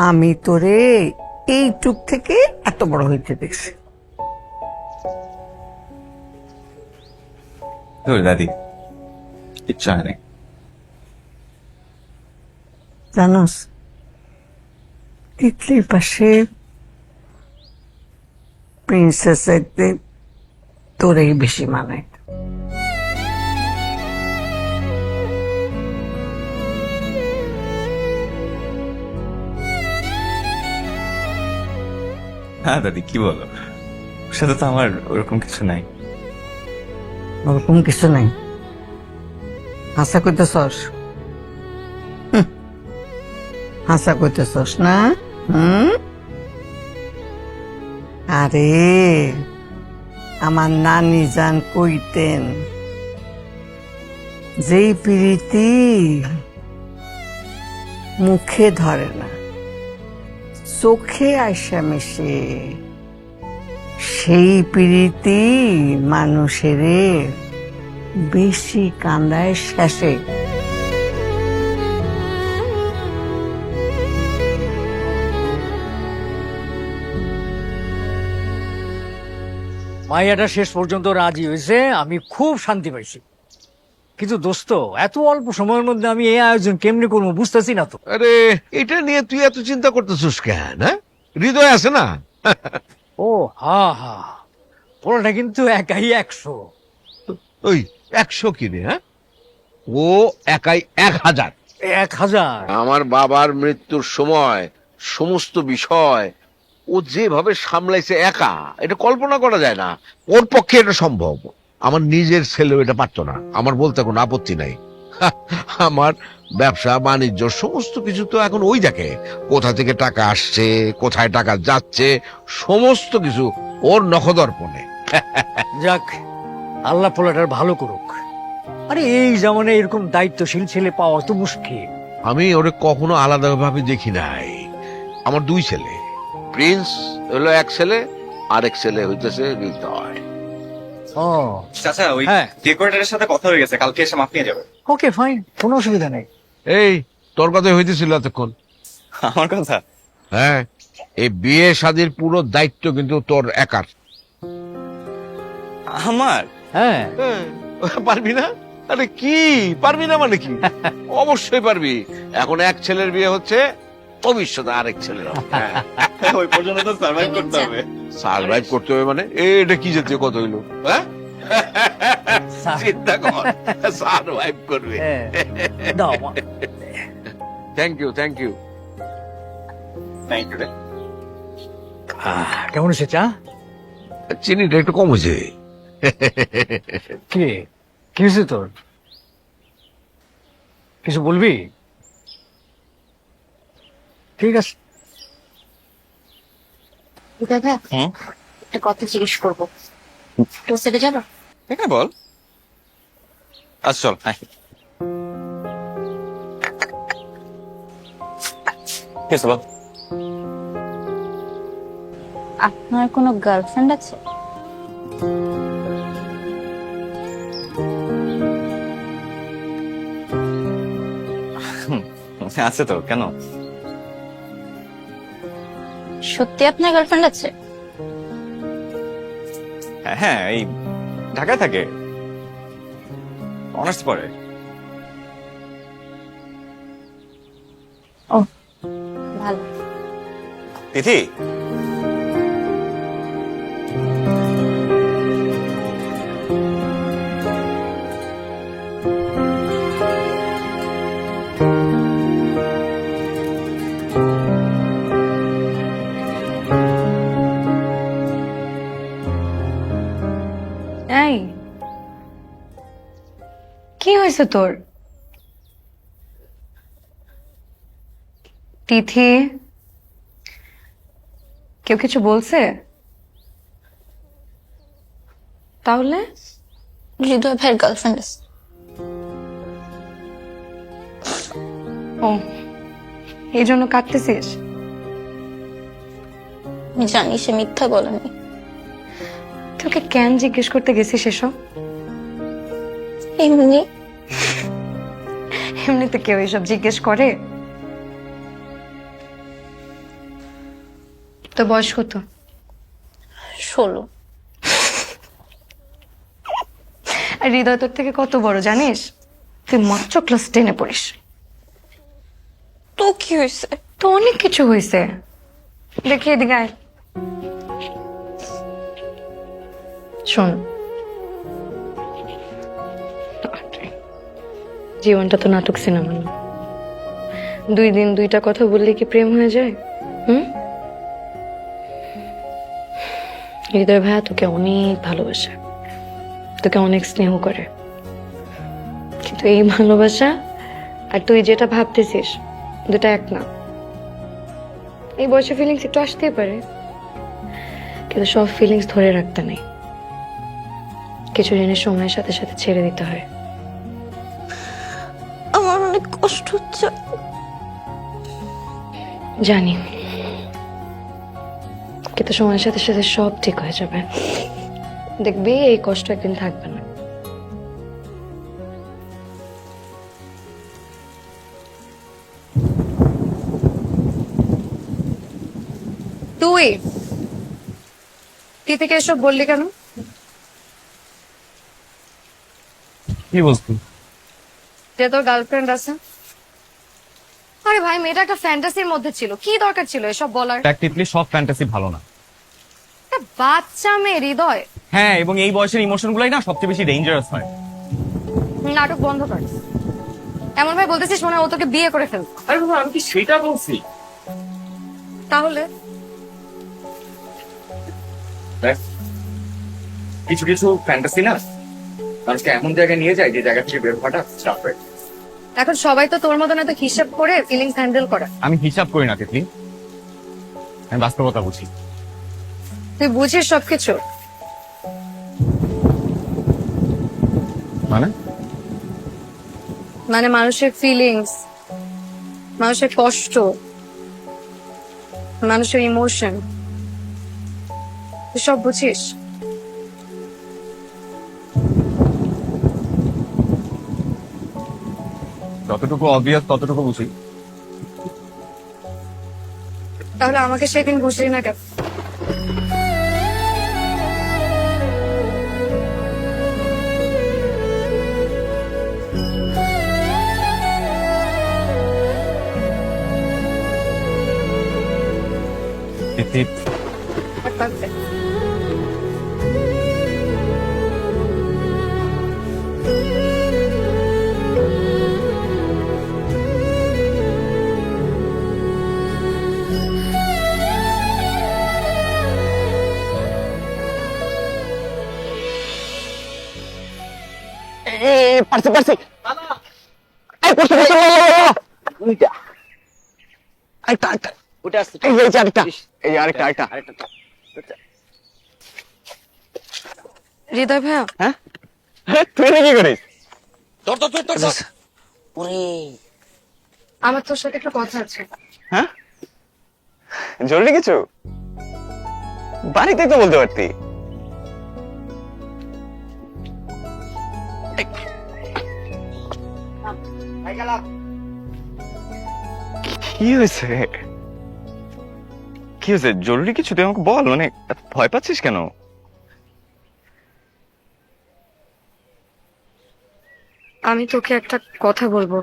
আমি তোরে এইটুক থেকে এত বড় হইতে দেখছি। দাদি ইচ্ছা হয় না। জানোস, তিতলির পাশে প্রিন্সেস একদিন তোরেই বেশি মানায়। হ্যাঁ দাদি, কি বলো? ওর সাথে তো আমার ওরকম কিছু নাই। ওরকম কিছু নাই? হাসা কইতেছস? হাসা কইতেছস না? আরে আমার নানি জান কইতেন, যেই প্রীতি মুখে ধরে না, চোখে আইসা মিশে, সেই প্রীতি মানুষের বেশি কান্দায় শেষে। মাইয়াটা শেষ পর্যন্ত রাজি হয়েছে, আমি খুব শান্তি পাইছি। কিন্তু দোস্ত, এত অল্প সময়ের মধ্যে আমি এই আয়োজন কেমনে করবো বুঝতেছি না তো। আরে এটা নিয়ে তুই এত চিন্তা করতেছিস কেন? হৃদয় আছে না? ও হা হা, ওটা কিন্তু একাই 100। ওই 100 কি রে? হ্যাঁ, ও একাই 1000। 1000? আমার বাবার মৃত্যুর সময় সমস্ত বিষয় ও যেভাবে সামলাইছে একা, এটা কল্পনা করা যায় না। ওর পক্ষে এটা সম্ভব। আমার নিজের ছেলেও এটা পারতো না। আমার বলতে কোনো আপত্তি নাই। আমার ব্যবসা বাণিজ্য সমস্ত কিছু তো এখন ওই দেখে, কোথা থেকে টাকা আসছে, কোথায় টাকা যাচ্ছে, সমস্ত কিছু ওর নখদর্পণে। যাক, আল্লাহ পোলাটার ভালো করুক। আরে এই জামানে এরকম দায়িত্বশীল ছেলে পাওয়া তো মুশকিল। আমি ওরে কখনো আলাদাভাবে দেখি নাই। আমার 2 ছেলে, প্রিন্স হলো এক ছেলে, আরেক ছেলে হইতেছে হৃদয়। ও চাচা, ওই হ্যাঁ। ডেকোরেটরের সাথে কথা হয়ে গেছে, কালকে এসে মাপ নিয়ে যাবে। ওকে ফাইন, কোনো অসুবিধা নেই। এই তোর কথা হইতেছিল এতক্ষণ? আমার কথা? হ্যাঁ, এই বিয়ে শাদীর পুরো দায়িত্ব কিন্তু তোর একার। আমার? হ্যাঁ। পারবি না? আরে কি পারবি না মানে কি? অবশ্যই পারবি। এখন এক ছেলের বিয়ে হচ্ছে, ভবিষ্যতে আরেক ছেলের হবে। হ্যাঁ। ওই পর্যন্ত তো সার্ভাইভ করতে হবে। সার্ভাইভ করতে হবে মানে? এটা কি জাতীয় কত হইলো? হ্যাঁ, চিন্তা কর, সার্ভাইভ করবে। দাও। Thank you, thank you. Thank you. কেমন হয়েছে চা? চিনিটা একটু কম হয়েছে। কি কি হয়েছে তোর? কিছু বলবি? ঠিক আছে। দাদা, একটা কথা জিজ্ঞেস করবো, তোর সাথে যাবো? এখানে বল। আচ্ছা চল। বল। আপনার কোনো গার্লফ্রেন্ড আছে? আছে তো, কেন? সত্যি আপনার গার্লফ্রেন্ড আছে? হ্যাঁ, এই ঢাকায় থাকে, অনার্স পড়ে। ও ভালো। তিথি, হয়েছে তোর? তিথি কেউ কিছু বলছে? তাহলে হৃদয় ভাইয়ের গার্লফ্রেন্ড আছে। ও, এই জন্য কাঁদতেছিস? আমি জানি সে মিথ্যা বলেনি। তোকে কেন জিজ্ঞেস করতে গেছিস এসব? এমনি এমনিতে কেউ এসব জিজ্ঞেস করে? তো বয়স কত? 16। আর হৃদয় তোর থেকে কত বড় জানিস? তুই মাত্র ক্লাস 10-এ পড়িস। তো কি হয়েছে? তো অনেক কিছু হয়েছে। দেখি এদিকে আয়। শোন, জীবনটা তো নাটক সিনেমা না। 2 দিন 2টা কথা বললে কি প্রেম হয়ে যায়? হৃদয় ভাইয়া তোকে অনেক ভালোবাসে, তোকে অনেক স্নেহ করে, কিন্তু এই ভালোবাসা আর তুই যেটা ভাবতেছিস দুটা এক না। এই বয়সে ফিলিংস একটু আসতেই পারে, কিন্তু সব ফিলিংস ধরে রাখতে নেই। কিছু জিনিস সময়ের সাথে সাথে ছেড়ে দিতে হয়। আমার অনেক কষ্ট হচ্ছে। জানি, কিন্তু সময়ের সাথে সাথে সব ঠিক হয়ে যাবে। দেখবি এই কষ্ট একদিন থাকবে না। তুই থেকে এসব বললি কেন? কি বলছি? যে তোর গার্লফ্রেন্ড আছে। আরে ভাই, মেয়েটা একটা ফ্যান্টাসির মধ্যে ছিল, কি দরকার ছিল এসব বলার? প্র্যাকটিক্যালি সব ফ্যান্টাসি ভালো না। একটা বাচ্চা মেয়ে হৃদয়। হ্যাঁ, এবং এই বয়সের ইমোশন গুলাই না সবচেয়ে বেশি ডেঞ্জারাস হয়। নাটক বন্ধ কর। এমন ভাই বলতেছিস মনে হয় ও তোকে বিয়ে করে ফেলবে। আরে বাবা, আমি কি সেটা বলছি? তাহলে দেখ, কিছু কিছু ফ্যান্টাসি না মানুষকে এমন জায়গায় নিয়ে যায় যে জায়গা থেকে বের হওয়াটা চাপ হয়। এখন সবাই তো তোর মতন এত হিসাব করে ফিলিংস হ্যান্ডেল করে। আমি হিসাব করি না তিতলি, আমি বাস্তবতা বুঝি। তুই বুঝিস সবকিছু? মানে মানুষের ফিলিংস, মানুষের কষ্ট, মানুষের ইমোশন, তুই সব বুঝিস? যতটুকু অবভিয়াস ততটুকু বুঝি। তাহলে আমাকে সেদিন বুঝলি না কেন? তিতলি, পারছি পারছি। হৃদয় ভাইয়া, হ্যাঁ, তুই কি করিস? আমার তোর সাথে একটা কথা আছে। হ্যাঁ, জরুরি কিছু? বাড়িতেই তো বলতে পারতি। কি হয়েছে? কি হয়েছে? জরুরি কিছু তুই আমাকে বল। মানে ভয় পাচ্ছিস কেন? আমি তোকে একটা কথা বলবো,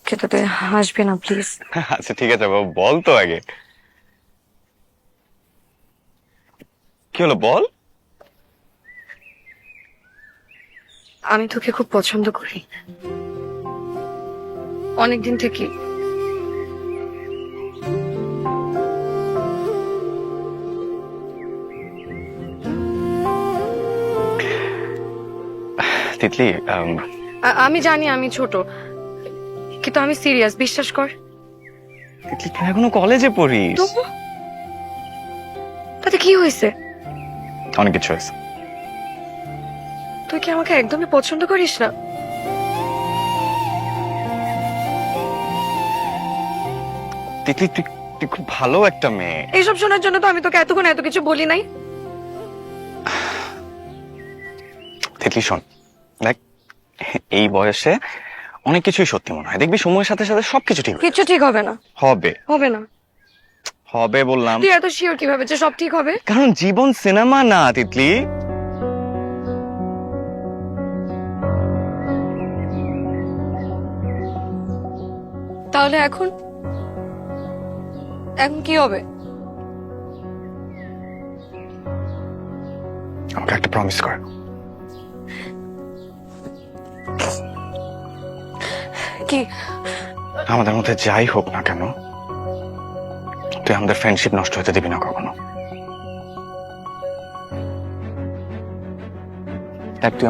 কিন্তু তুই হাসবি না প্লিজ। আচ্ছা ঠিক আছে বাবু, বল তো আগে। কি হলো বল। আমি তোকে খুব পছন্দ করি, অনেকদিন থেকে। তিতলি, তিতলি আমি জানি আমি ছোট, কিন্তু আমি সিরিয়াস, বিশ্বাস কর। তিতলি তুই এখনো কলেজে পড়িস। তবু তাতে কি হয়েছে? অনেক কিছু হয়েছে। তুই কি আমাকে একদমই পছন্দ করিস না? তিতলি তুই তুই খুব ভালো একটা মেয়ে। এইসব শোনার জন্য তো আমি তোকে এতক্ষণ এত কিছু বলি নাই। তিতলি শোন, দেখ এই বয়সে অনেক কিছুই সত্যি মনে হয়, দেখবি সময়ের সাথে সাথে সবকিছু ঠিক কিছু ঠিক হবে না। হবে। হবে না? হবে বললাম। তুই এত শিওর কিভাবে যে সব ঠিক হবে? কারণ জীবন সিনেমা না তিতলি। তাহলে এখন এখন কি হবে? আমাকে একটা প্রমিস কর। কি? আমাদের মধ্যে যাই হোক না কেন, তুই আমাদের ফ্রেন্ডশিপ নষ্ট হতে দিবি না কখনো। দেখ তুই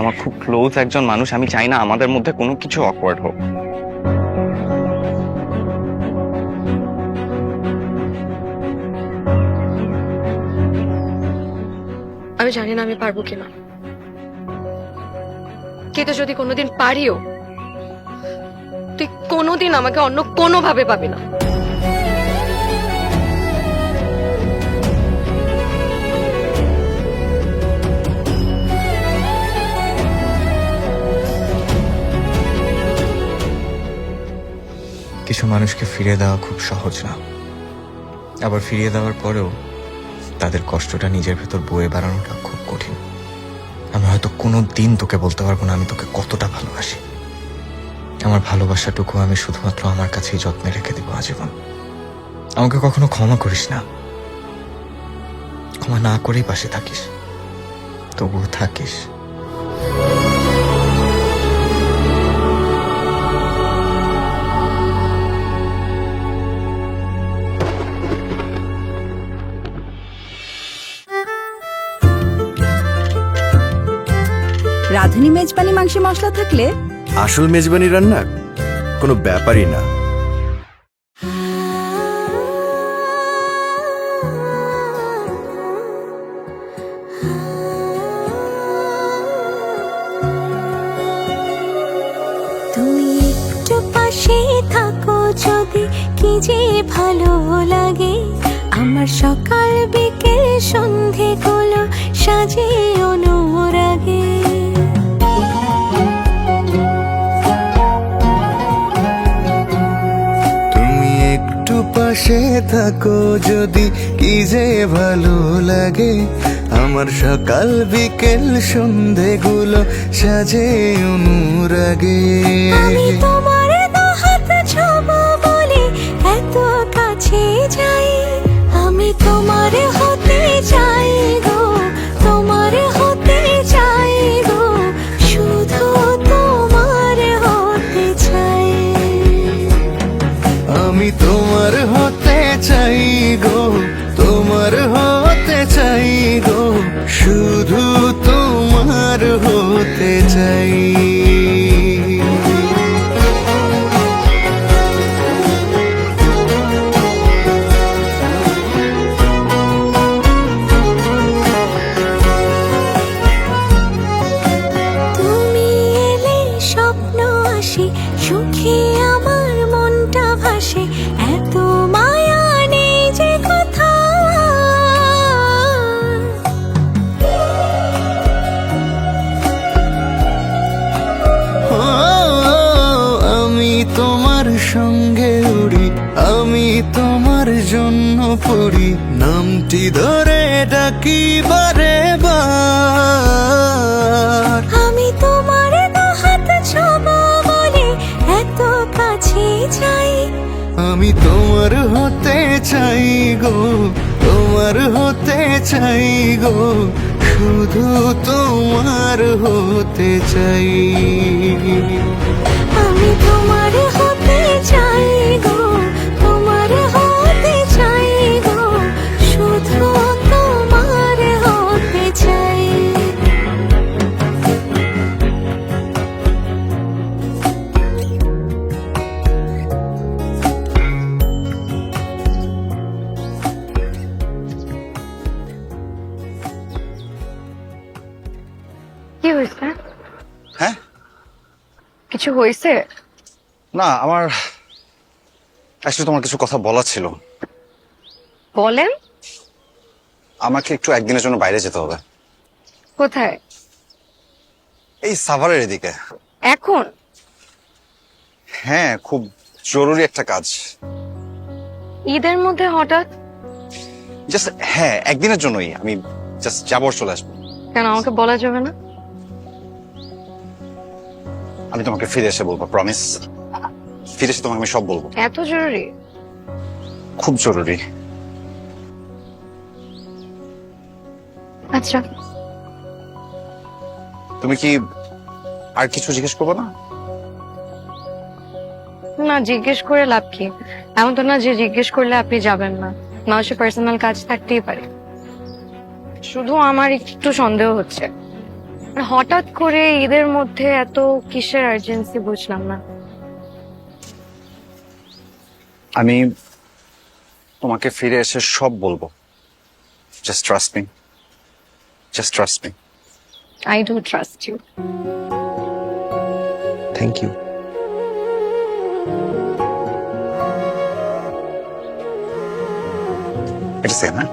আমার খুব ক্লোজ একজন মানুষ, আমি চাই না আমাদের মধ্যে কোনো কিছু অকওয়ার্ড হোক। আমি জানি না আমি পারবো কিনা, কিন্তু যদি কোনোদিন পারিও, তুই কোনোদিন আমাকে অন্য কোনো ভাবে পাবি না। কিছু মানুষকে ফিরিয়ে দেওয়া খুব সহজ না, আবার ফিরিয়ে দেওয়ার পরেও তাদের কষ্টটা নিজের ভেতর বয়ে বেড়ানোটা খুব কঠিন। আমি হয়তো কোনো দিন তোকে বলতে পারবো না আমি তোকে কতটা ভালোবাসি। আমার ভালোবাসাটুকু আমি শুধুমাত্র আমার কাছেই যত্নে রেখে দিব আজীবন। আমাকে কখনো ক্ষমা করিস না, ক্ষমা না করেই পাশে থাকিস, তবুও থাকিস। রাঁধুনি মেজবানি মাংসে মশলা থাকলে আসল মেজবানি রান্না কোনো ব্যাপারই না। তুমি একটু পাশে থাকো যদি, কি যে ভালো লাগে। আমার সকাল বিকেল সন্ধে গুলো সাজে অনুরাগে। তুমি একটু পাশে থাকো যদি, কি যে ভালো লাগে। আমার সকাল বিকেল সন্ধেগুলো সাজে অনুরাগে। আমি তোমার হাত ছোঁবো বলে এত কাছে যাই। আমি তোমার হতে চাই গো, তোমার হতে চাই গো, শুধু তোমার হতে চাই। আমি তোমার হতে চাই গো, তোমার হতে চাই গো, শুধু তোমার হতে চাই। তুমি এলে স্বপ্ন আসে, সুখে আমার মনটা ভাসে। এত মায়া নেই যে কথা। আমি তোমার সঙ্গে উড়ি, আমি তোমার জন্য পড়ি, নামটি ধরে ডাকি বারে বার। আমি তোমার হাত ছোঁবো বলে এত কাছে যাই। আমি তোমার হতে চাই গো, তোমার হতে চাই গো, শুধু তোমার হতে চাই। আমি তোমার হতে চাই গো, তোমার হতে চাই গো, শুধু তোমার হতে চাই। কিছু হয়েছে? না, আমার অ্যাকচুয়ালি তোমার কিছু কথা বলা ছিল। বলেন। আমাকে একটু একদিনের জন্য বাইরে যেতে হবে। কোথায়? এই সাভারের এদিকে। এখন? হ্যাঁ, খুব জরুরি একটা কাজ। ঈদের মধ্যে হঠাৎ? জাস্ট হ্যাঁ, একদিনের জন্যই আমি জাস্ট যাবো আর চলে আসবো। কেন, আমাকে বলা যাবে না? আমি তোমাকে ফিরে এসে বলবো, প্রমিস। ফিরে এসে তোমাকে আমি সব বলবো। এত জরুরি? খুব জরুরি। আচ্ছা। তুমি কি আর কিছু জিজ্ঞেস করবো না? না, জিজ্ঞেস করে লাভ কি? এমন তো না যে জিজ্ঞেস করলে আপনি যাবেন না। মানুষের পার্সোনাল কাজ থাকতেই পারে। শুধু আমার একটু সন্দেহ হচ্ছে, হঠাৎ করে ঈদের মধ্যে এত কিসের আর্জেন্সি বুঝলাম না। আমি তোমাকে ফিরে এসে সব বলবো। Just trust me, just trust me. I do trust you. Thank you. এটা সে না?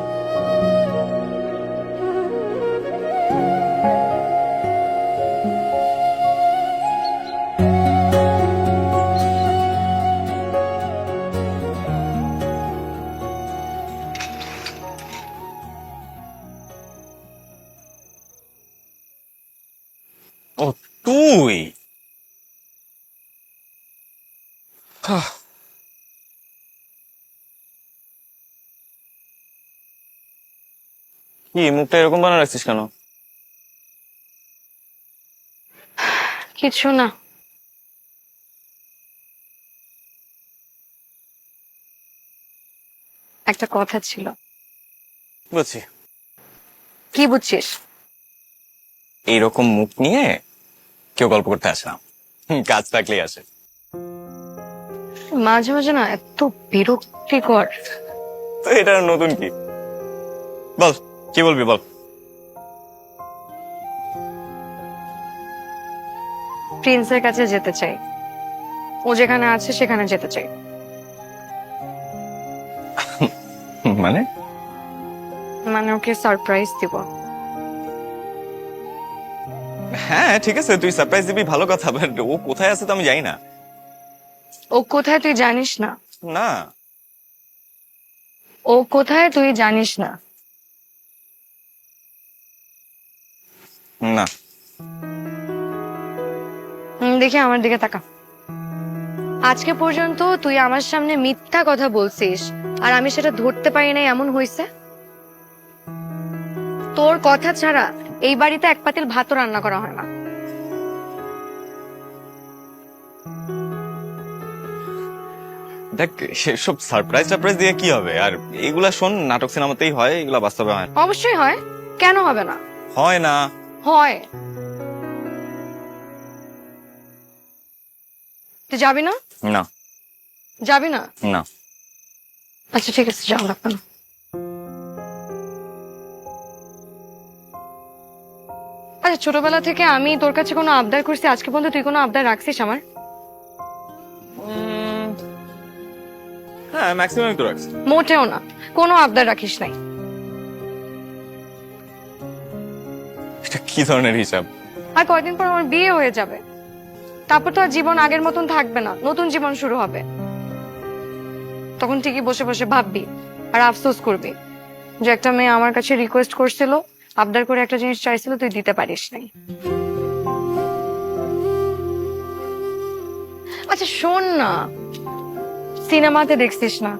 ও তুই? কি মুখটা এরকম বানা রাখছিস কেন? কিছু না। একটা কথা ছিল। বুঝছি। কি বুঝছিস? এইরকম মুখ নিয়ে কেউ গল্প করতে আসে না, কাজ থাকলেই আসে। মাঝে মাঝে না এত বিরক্তিকর। তো এটা আর নতুন কি? বল, কি বলবি বল। প্রিন্সের কাছে যেতে চাই। ও যেখানে আছে সেখানে যেতে চাই। মানে? মানে ওকে সারপ্রাইজ দিব। হ্যাঁ ঠিক আছে, তুই সারপ্রাইজ দিবি, ভালো কথা, বাট ও কোথায় আছে তো আমি জানি না। ও কোথায় তুই জানিস না? না। ও কোথায় তুই জানিস না? না। দেখি আমার দিকে তাকা। আজকে পর্যন্ত তুই আমার সামনে মিথ্যা কথা বলছিস আর আমি সেটা ধরতে পারি নাই, এমন হয়েছে? তোর কথা ছাড়া এই বাড়িতে এক পাতিল ভাতও রান্না করা হয় না। দেখ, সেসব সারপ্রাইজ টারপ্রাইজ দিয়ে কি হবে? আর এগুলা শোন, নাটক সিনেমাতেই হয়, এগুলা বাস্তবে হয় না। অবশ্যই হয়, কেন হবে না? হয় না। হয়। তুই যাবি না? না। যাবি না? না। আচ্ছা ঠিক আছে, যাও লাগবে না। আচ্ছা, ছোটবেলা থেকে আমি তোর কাছে কোনো আবদার করছি, আজকে পর্যন্ত তুই কোনো আবদার রাখছিস আমার? হ্যাঁ, ম্যাক্সিমাম তো রাখছি। মোটেও না, কোনো আবদার রাখিস নাই। এটা কি ধরনের হিসাব? আর কয়দিন পর আমার বিয়ে হয়ে যাবে, তারপর তো আর জীবন আগের মতন থাকবে না, নতুন জীবন শুরু হবে। তখন ঠিকই বসে বসে ভাববি আর আফসোস করবি যে একটা মেয়ে আমার কাছে রিকোয়েস্ট করছিল, আবদার করে একটা জিনিস চাইছিল, তুই দিতে পারিস নাই। আচ্ছা শোন না, সিনেমাতে দেখছিস না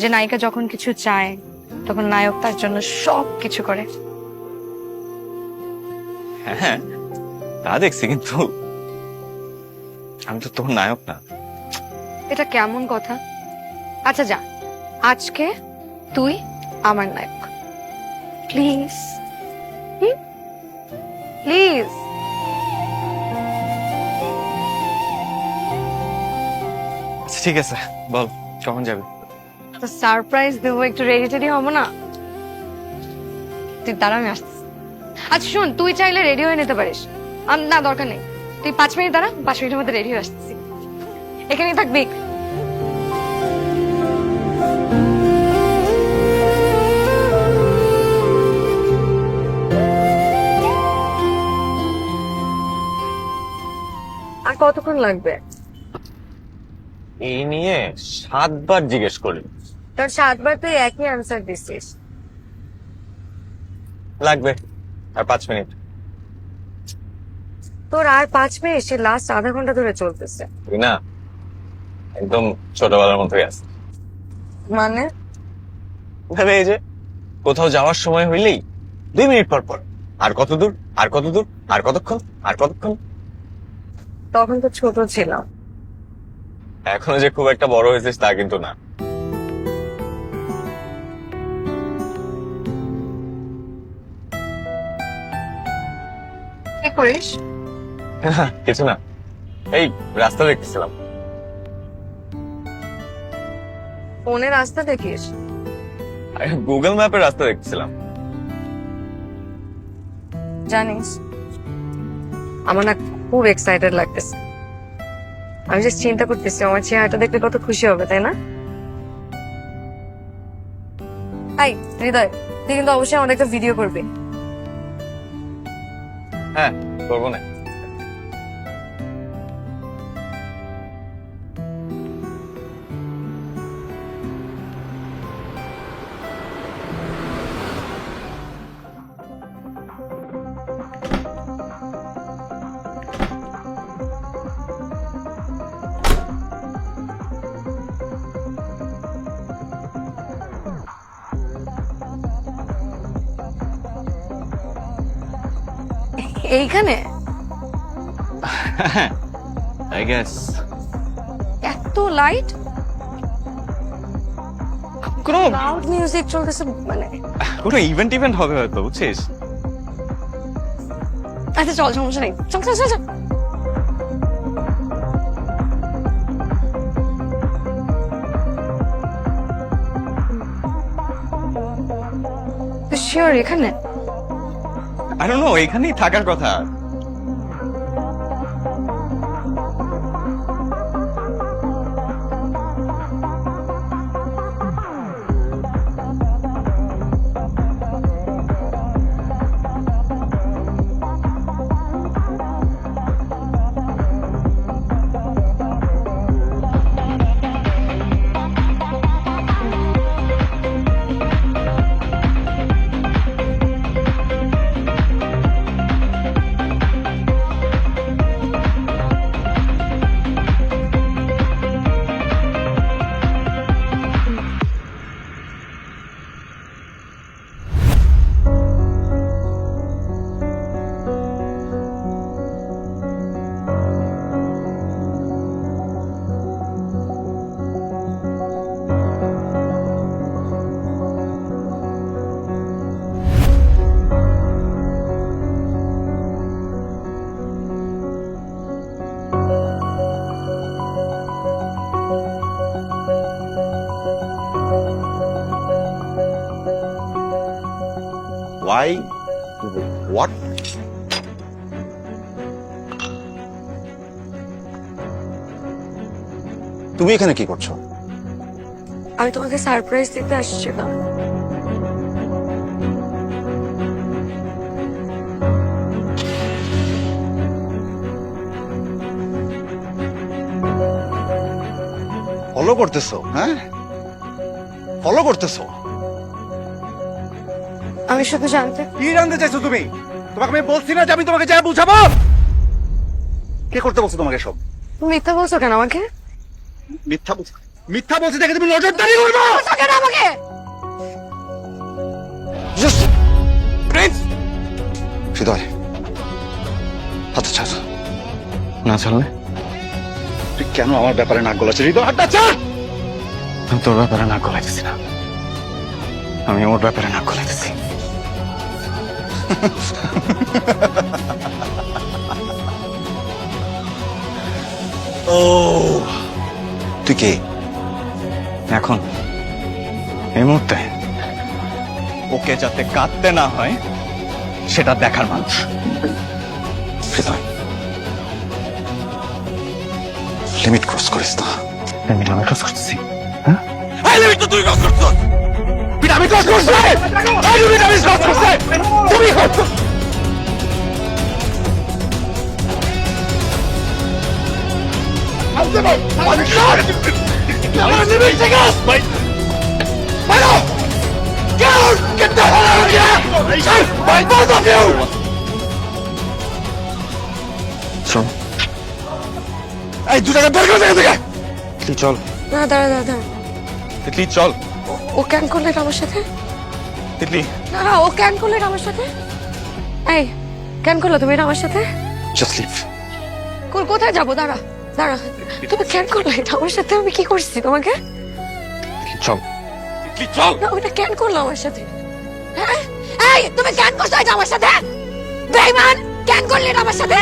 যে নায়িকা যখন কিছু চায় তখন নায়ক তার জন্য সব কিছু করে? হ্যাঁ তা দেখছি, কিন্তু আমি তো তোর নায়ক না। এটা কেমন কথা? আচ্ছা যা, আজকে তুই আমার নায়ক, প্লিজ প্লিজ। আচ্ছা ঠিক আছে, বল কখন যাবি? তো সারপ্রাইজ দেবো, একটু রেডি টেডি হবো না? তুই দাঁড়া, আমি আসছি। আচ্ছা শোন, তুই চাইলে রেডি হয়ে নিতে পারিস। না দরকার নেই, তুই 5 মিনিট দাঁড়া, 5 মিনিটের মধ্যে রেডি হয়ে আসতেছি। এখানেই থাকবি। আর কতক্ষণ লাগবে? এই নিয়ে 7 বার জিজ্ঞেস করি। তোর 7 বার তুই একই আনসার দিছিস। লাগবে আর 5 মিনিট। তোর আর 5 মিনিট, সে লাস্ট আধা ঘন্টা ধরে চলতেছে। তুই না একদম ছোটবেলার মতোই আছে। মানে ভাবে এই যে কোথাও যাওয়ার সময় হইলেই 2 মিনিট পর পর আর কত দূর, আর কত দূর, আর কতক্ষণ, আর কতক্ষণ। তখন তো ছোট ছিলাম। এখনো যে খুব একটা বড় হয়েছিস তা কিন্তু না। কি করিস? কিছু না, এই রাস্তা দেখতেছিলাম। ফোনে রাস্তা দেখিস? গুগল ম্যাপের রাস্তা দেখতেছিলাম। জানিস, আমার না খুব এক্সাইটেড লাগতেছে। আমি জাস্ট চিন্তা করতেছি আমার চেহারাটা দেখলে কত খুশি হবে, তাই না? হাই হৃদয়, তুই কিন্তু অবশ্যই আমাদের একটা ভিডিও করবি। হ্যাঁ, করবো না। এইখানে I guess. এত লাইট, কোনো লাউড মিউজিক চলতেছে, মানে কোনো ইভেন্ট হবে হয়তো, বুঝছিস? আচ্ছা চল, সমস্যা নেই, চল চল চল চল। শিওর এখানে? I don't know, এখানেই থাকার কথা। Why? What? তুমি এখানে কি করছো? আমি তোমাকে সারপ্রাইজ দিতে আসছিলাম। ফলো করতেছো? হ্যাঁ, ফলো করতেছো? আমি শুধু জানতে। কি জানতে চাইছো তুমি? তোমাকে আমি বলছি না যে আমি তোমাকে যা বুঝাবো? কে করতে বলছো তোমাকে সব? তুমি মিথ্যা বলছো কেন আমাকে? মিথ্যা বলছি দেখে তুমি নজরদারি করবে কেন আমাকে? হৃদয়, হাতটা ছাড়। না ছাড়লে? তুই কেন আমার ব্যাপারে নাক গলাচ্ছিস? হৃদয়, হাতটা ছাড়। আমি তোর ব্যাপারে নাক গলাইতেছি না, আমি ওর ব্যাপারে নাক গলাইতেছি। ও, তুই কে এখন এই মুহূর্তে ওকে যাতে কাঁদতে না হয় সেটা দেখার মানুষ। হৃদয়, লিমিট ক্রস করিস না। আমি লিমিট ক্রস করতেছি। এই লিমিট তো তুই ক্রস করছিস। আমি ক্রস করছি। এই লিমিট আমি ক্রস করছি। তুমি ক্রস করছিস। আমার লিমিট থেকে ভাই ভালো get the hell out of here! Hey, both of you! চল এই দুটাকে বের করে থেকে তিতলি চল, না দাঁড়া দাঁড়া দাঁড়া। তিতলি চল, ও কেন করলো এটা আমার সাথে? তিতলি না ও কেন করলো এটা আমার সাথে? এই কেন করলো তুমি এটা আমার সাথে? Just leave. কোথায় যাবো? দাঁড়া দাঁড়া, তুমি কেন করলো এটা আমার সাথে? আমি কি করছি তোমাকে? চল তিতলি চল। না ওটা কেন করলো আমার সাথে? হ্যাঁ এই তুমি কেন করছো এটা আমার সাথে? বেঈমান, কেন করলে এটা আমার সাথে?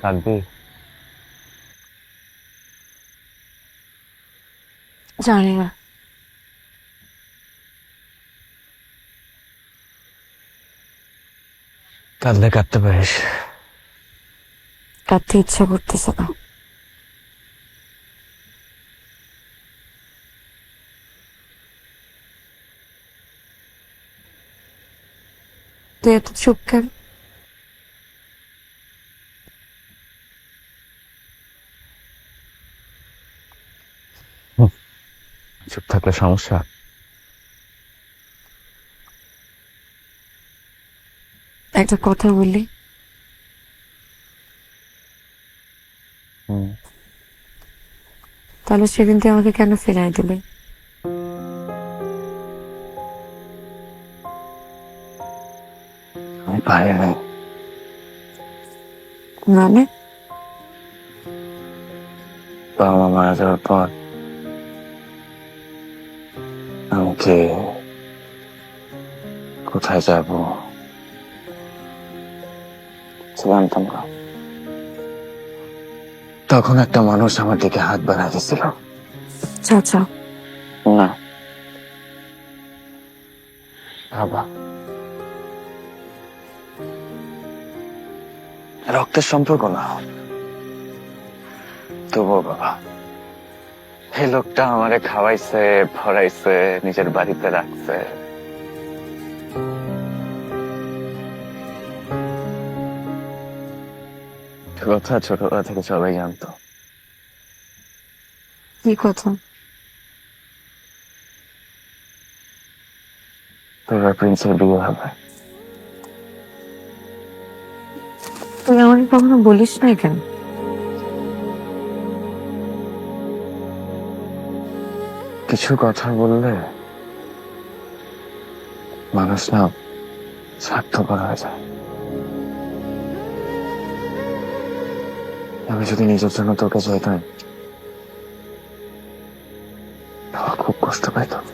কাঁদবি? জানি না। কাঁদলে কাঁদতে পারিস। কাঁদতে ইচ্ছা করতেছে না। তুই এত চুপ কেন? চুপ থাকলে সমস্যা? একটা কথা বলি। তাহলে সেদিন তুই আমাকে কেন ফেরাই দিলে? আমি পারি না। মানে? বাবা মা মারা যাওয়ার পর আমাকে কোথায় যাব জানতাম না। তখন একটা মানুষ আমার দিকে হাত বাড়ায় দিয়েছিল। চাচা? না, বাবা। রক্তের সম্পর্ক না, তবুও বাবা। এই লোকটা আমারে খাওয়াইছে, ভরাইছে, নিজের বাড়িতে রাখছে। কথা ছোটবেলা থেকে সবাই জানতো। কি কথা? তোর প্রিন্সের বিয়ে হবে। তুই আমাকে কখনো বলিস নাই কেন? কিছু কথা বললে মানুষ না স্বার্থপর হয়ে যায়। আমি যদি নিজের জন্য তোকে চাইতাম, তাহলে খুব কষ্ট পাইতাম।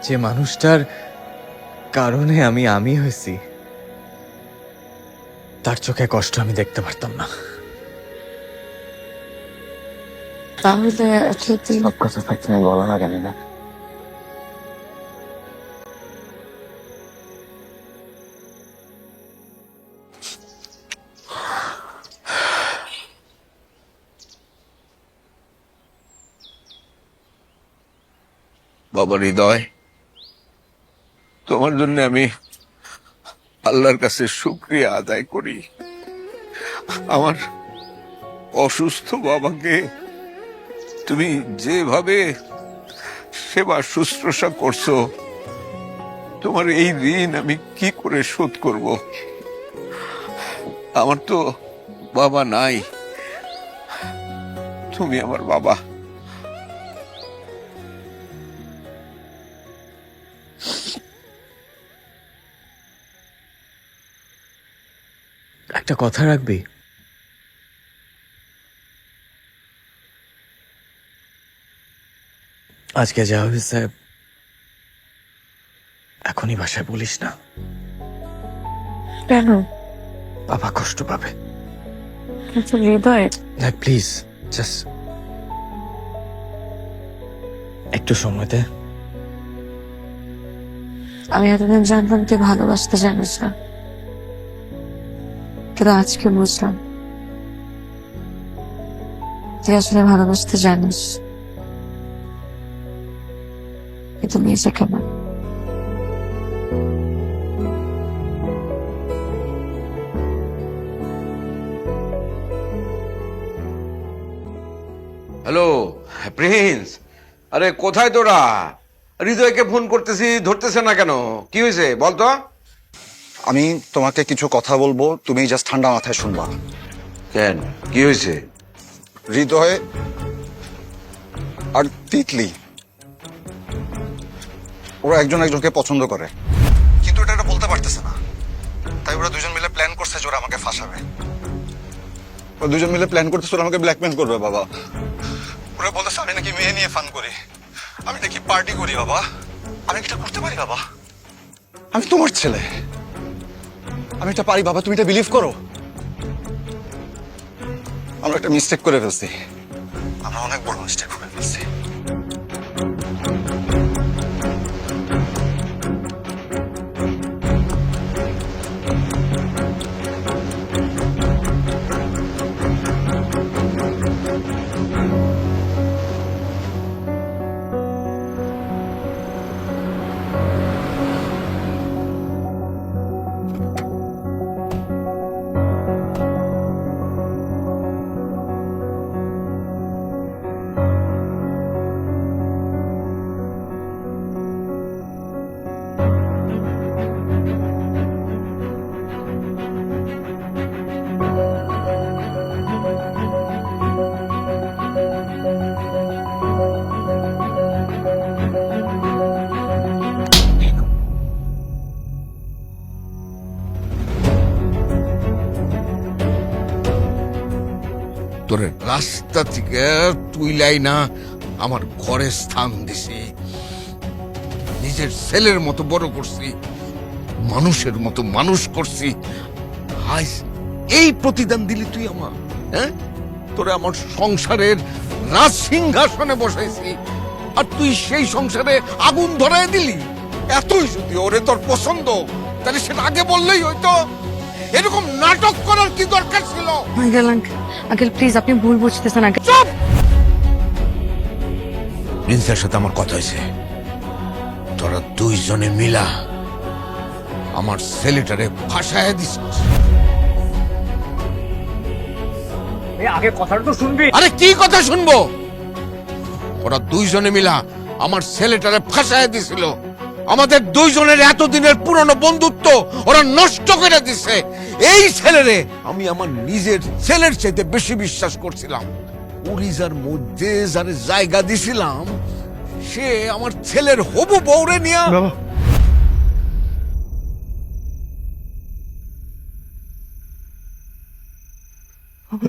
যে মানুষটার কারণে আমি হয়েছি, তার চোখে কষ্ট আমি দেখতে পারতাম না। তাহলে সব কথা থাকতে আমি বলা না কেন না? বাবা হৃদয়, তোমার জন্য আমি আল্লাহর কাছে শুকরিয়া আদায় করি। আমার অসুস্থ বাবাকে তুমি যেভাবে সেবা শুশ্রূষা করছো, তোমার এই ঋণ আমি কি করে শোধ করব? আমার তো বাবা নাই, তুমি আমার বাবা। একটা কথা রাখবি? আজকে যা হয়েছে এখনই বাসায় বলিস না। কেন? বাবা কষ্ট পাবে। কিন্তু হৃদয়, না প্লিজ, জাস্ট একটু সময় দে। আমি এতদিন জানতাম তুই ভালোবাসতে জানিস না, কিন্তু আজকে বুঝলাম তুই আসলে ভালোবাসতে জানিস, কিন্তু নিজেকে না। হ্যালো প্রিন্স, আরে কোথায় তোরা? হৃদয়কে ফোন করতেছি, ধরতেছে না কেন? কি হয়েছে বলতো? আমি তোমাকে কিছু কথা বলবো, তুমি জাস্ট ঠান্ডা মাথায় শুনবা। কেন, কি হয়েছে? হৃদয় আর তিতলি ওরা একজন একজনকে পছন্দ করে, কিন্তু এটা বলতে পারতেছে না। তাই ওরা দুজন মিলে প্ল্যান করছে যে ওরা আমাকে ফাঁসাবে। ওরা দুজন মিলে প্ল্যান করতেছে ওরা আমাকে ব্ল্যাকমেল করবে বাবা। ওরা বলতেছে আমি নাকি মেয়ে নিয়ে ফান করি, আমি নাকি পার্টি করি। বাবা আমি এটা করতে পারি বাবা? আমি তোমার ছেলে, আমি এটা পারি বাবা, তুমি এটা বিলিভ করো। আমরা একটা মিস্টেক করে ফেলছি, আমরা অনেক বড় মিস্টেক করে ফেলছি। তোর রাস্তা থেকে তুইলাই না আমার ঘরে স্থান দিছি, নিজের ছেলের মতো বড় করছি, মানুষের মতো মানুষ করছি। আজ এই প্রতিদান দিলি তুই আমার? হ্যাঁ, তোরে আমার সংসারের রাজ সিংহাসনে বসাইছি, আর তুই সেই সংসারে আগুন ধরায় দিলি। এতই যদি ওরে তোর পছন্দ, তাহলে সেটা আগে বললেই হয়তো। এরকম নাটক করার কি দরকার ছিল? আঙ্কেল প্লিজ, আপনি ভুল বুঝতেছেন আঙ্কেল। চুপ! প্রিন্সের সাথে আমার কথা হয়েছে, তোরা দুইজনে মিলা আমার ছেলেটারে ফাঁসায় দিস। আগে কথাটা তো শুনবি। আরে কি কথা শুনবো? ওরা দুইজনে মিলা আমার ছেলেটারে ফাঁসায় দিছিল, আমাদের দুইজনের এতদিনের পুরনো বন্ধুত্ব ওরা নষ্ট করে দিছে। এই ছেলেরে আমি আমার নিজের ছেলের চাইতে বেশি বিশ্বাস করছিলাম। উলিজার মধ্যে যারে জায়গা দিছিলাম সে আমার ছেলের হবু বউরে নিয়ে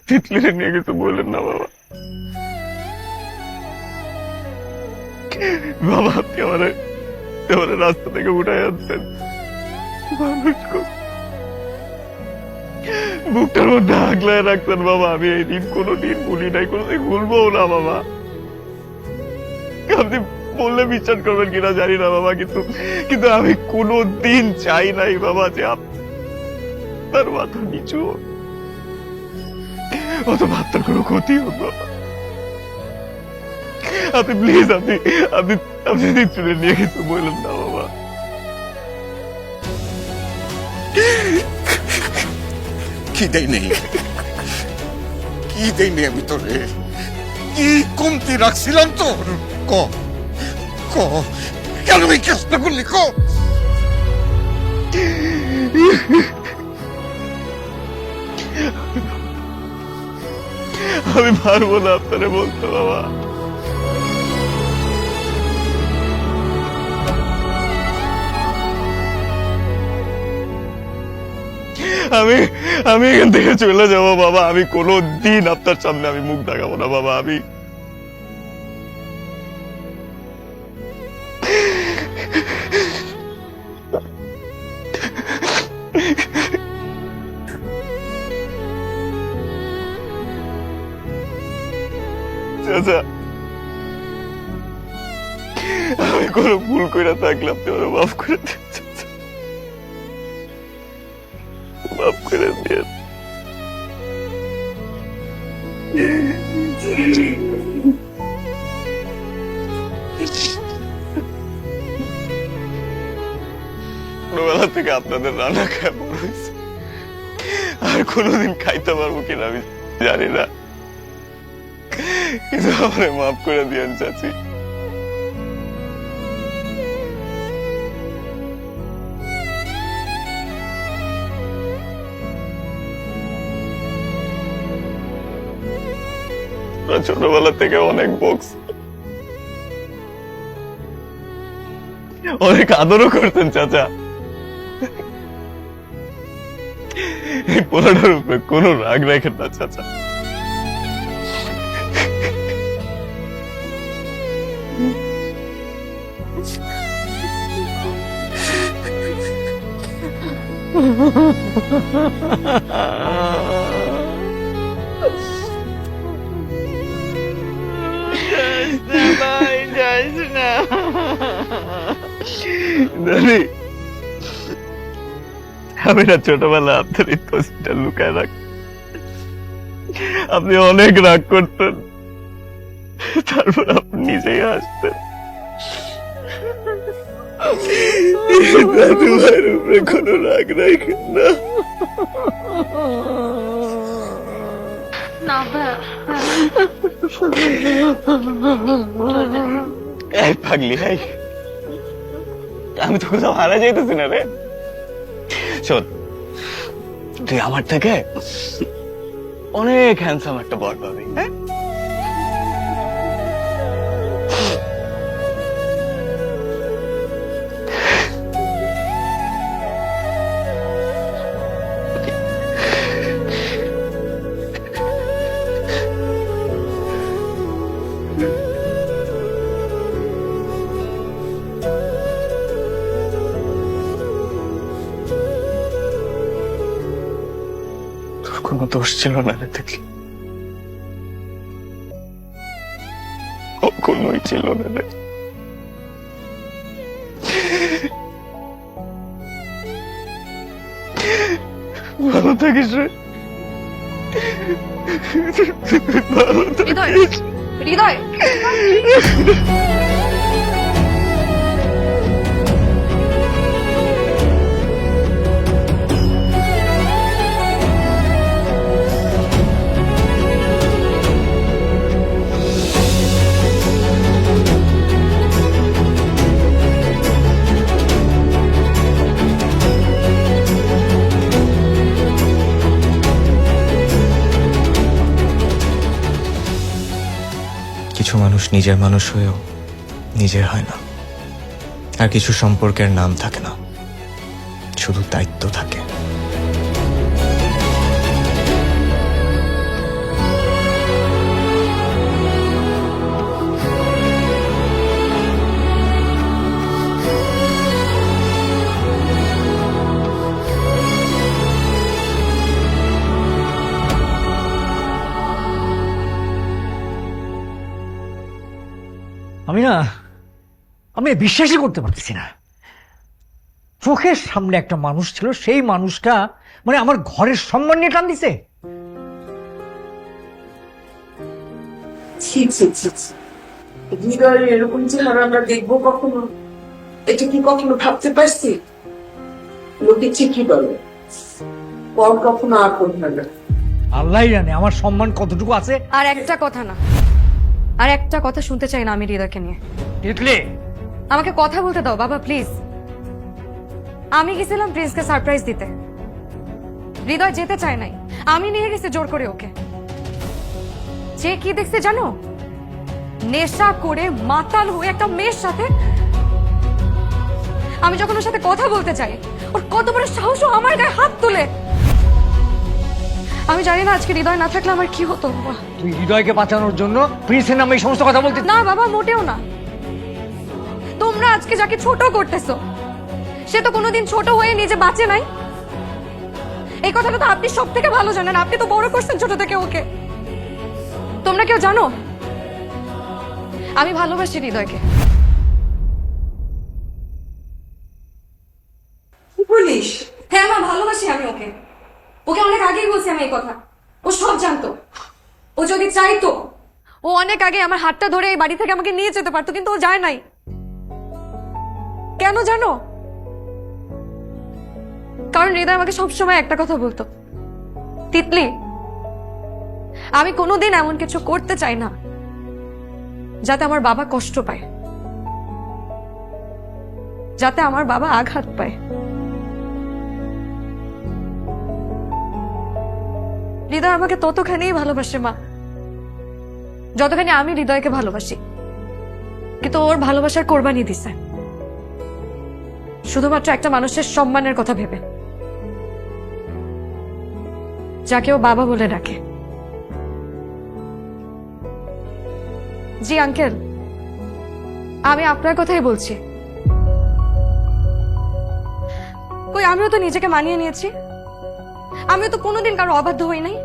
তিতলিরে নিয়ে কিছু বলেন না বাবা। বাবা আপনি আমার রাস্তা থেকে উঠাই আনছেন, বুকটার মধ্যে আগলায় রাখতেন বাবা। আমি এই দিন কোনোদিন ভুলি নাই, কোনোদিন ভুলবো না বাবা। আপনি বললে বিশ্বাস করবেন কিনা জানি না বাবা, কিন্তু আমি কোনোদিন চাই নাই বাবা যে আপনার মাথা নিচু অত মাত্রার কোনো ক্ষতি হোক বাবা। আপনি প্লিজ আপনি চুলে নিয়ে কিছু বললেন না বাবা। কি দেই নেই, কি দেই নেই আমি তোরে? কি কমতি রাখছিলাম তোর? ক ক কেন এই চেষ্টা করলি? ক আমি পারবো না আপনারে বলতে বাবা। আমি এখান থেকে চলে যাবো বাবা। আমি কোনো দিন আপনার সামনে আমি মুখ দেখাবো না বাবা। আমি চাচা, আমি কোনো ভুল করে থাকলে আপনি ওরা মাফ করে দেন চাচা, মাফ করে দেন। ছোটবেলা থেকে আপনাদের রান্না খায় বড় হয়েছে, আর কোনোদিন খাইতে পারবো কিনা আমি জানি না, কিন্তু আমারে মাফ করে দিয়েন চাচি। ছোটবেলা থেকে অনেক বক্স, অনেক আদরও করতেন চাচা। এই পোলাটার উপরে কোনো রাগ রাখেন না চাচা। আমি না ছোটবেলা আপনার এই কষ্টটা লুকায় রাখ, আপনি অনেক রাগ করতেন, তারপর আপনি নিজেই আসতেন। দাদু ভাইয়ের উপরে কোনো রাগ রাখেন না। এই পাগলি, আমি তো কোথাও হারা যাইতেছি না রে। শোন, তুই আমার থেকে অনেক হ্যান্ডসাম একটা বর পাবি। হ্যাঁ, কোনো দোষ ছিল না রে, দেখলি কখনোই ছিল না রে। ভালো থাকিস রে, ভালো থাকিস। হৃদয় কিছু মানুষ নিজের মানুষ হয়েও নিজের হয় না, আর কিছু সম্পর্কের নাম থাকে না, শুধু দায়িত্ব থাকে। আমি বিশ্বাসই করতে পারতেছি না। চোখের সামনে একটা মানুষ ছিল, সেই মানুষটা মানে আমার ঘরের সম্মান নিয়ে টান দিছে। হৃদয় এরকম চেহারা আমরা দেখবো কখনো? এটা কি কখনো ভাবতে পারছি? লোকে ঠিকই বলে পর কখনো আপন হয় না। আল্লাহ জানে আমার সম্মান কতটুকু আছে। আর একটা কথা না, আর একটা কথা শুনতে চাই না আমি হৃদয়কে নিয়ে। দেখলে আমাকে কথা বলতে দাও বাবা প্লিজ। আমি গেছিলাম প্রিন্সকে সারপ্রাইজ দিতে, হৃদয় যেতে চায় নাই, আমি নিয়ে গেছি জোর করে ওকে। যে কি দেখছে জানো? নেশা করে মাতাল হয়ে একটা মেয়ের সাথে। আমি যখন ওর সাথে কথা বলতে চাই, ওর কত বড় সাহস ও আমার গায়ে হাত তোলে। আমি জানি না আজকে হৃদয় না থাকলে আমার কি হতো। তুই হৃদয়কে বাঁচানোর জন্য প্রিন্সের নামে এই সমস্ত কথা বলতে? না বাবা, মোটেও না। তোমরা আজকে যাকে ছোট করতেছো, সে তো কোনোদিন ছোট হয়ে নিজে বাঁচে নাই। এই কথাটা তো আপনি সব থেকে ভালো জানেন, আপনি তো বড় করছেন ছোট থেকে ওকে। তোমরা কেউ জানো আমি ভালোবাসি হৃদয়কে। কি বলিস? হ্যাঁ মা, ভালোবাসি আমি ওকে। ওকে অনেক আগেই বলছি আমি এই কথা, ও সব জানতো। ও যদি চাইতো ও অনেক আগে আমার হাতটা ধরে এই বাড়ি থেকে আমাকে নিয়ে যেতে পারতো, কিন্তু ও যায় নাই। কেন জানো? কারণ হৃদয় আমাকে সবসময় একটা কথা বলতো, তিতলি আমি কোনোদিন এমন কিছু করতে চাই না যাতে আমার বাবা কষ্ট পায়, যাতে আমার বাবা আঘাত পায়। হৃদয় আমাকে ততখানিই ভালোবাসে মা, যতখানি আমি হৃদয়কে ভালোবাসি। কিন্তু ওর ভালোবাসার কোরবানি দিছে শুধুমাত্র একটা মানুষের সম্মানের কথা ভেবে, যাকে ও বাবা বলে ডাকে। জি আঙ্কেল, আমি আপনার কথাই বলছি। কই, আমিও তো নিজেকে মানিয়ে নিয়েছি, আমিও তো কোনোদিন কারো অবাধ্য হই নাই।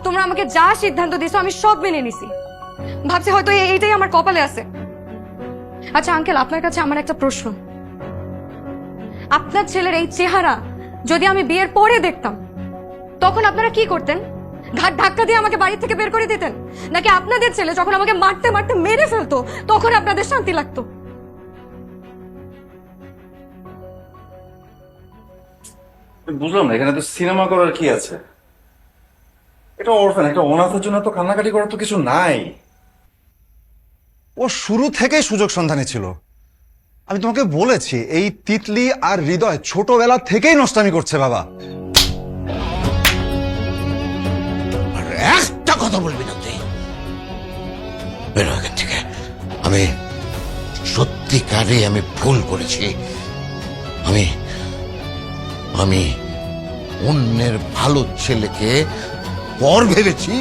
তোমরা আমাকে যা সিদ্ধান্ত দিছো আমি সব মেনে নিছি, ভাবছি হয়তো এইটাই আমার কপালে আছে। আচ্ছা আঙ্কেল, আপনার কাছে আমার একটা প্রশ্ন। আপনার ছেলের এই চেহারা যদি আমি বিয়ের পরে দেখতাম, তখন আপনারা কি করতেন? ঘাট ধাক্কা দিয়ে আমাকে বাড়ি থেকে বের করে দিতেন? নাকি আপনাদের ছেলে যখন আমাকে মারতে মারতে মেরে ফেলতো তখন আপনাদের শান্তি লাগতো? বুঝলাম না, এখানে তো সিনেমা করার কি আছে? এটা অরফান, একটা অনাথের জন্য তো কান্নাকাটি করার তো কিছু নাই। ও শুরু থেকেই সুযোগ সন্ধানী ছিল। আমি তোমাকে বলেছি এই তিতলি আর হৃদয় ছোটবেলা থেকেই নষ্টামি করছে বাবা। আর একটা কথা বলবি না তুই, বেরো এখান থেকে। আমি সত্যিকারে আমি ভুল করেছি। আমি আমি অন্যের ভালো ছেলেকে পর ভেবেছি,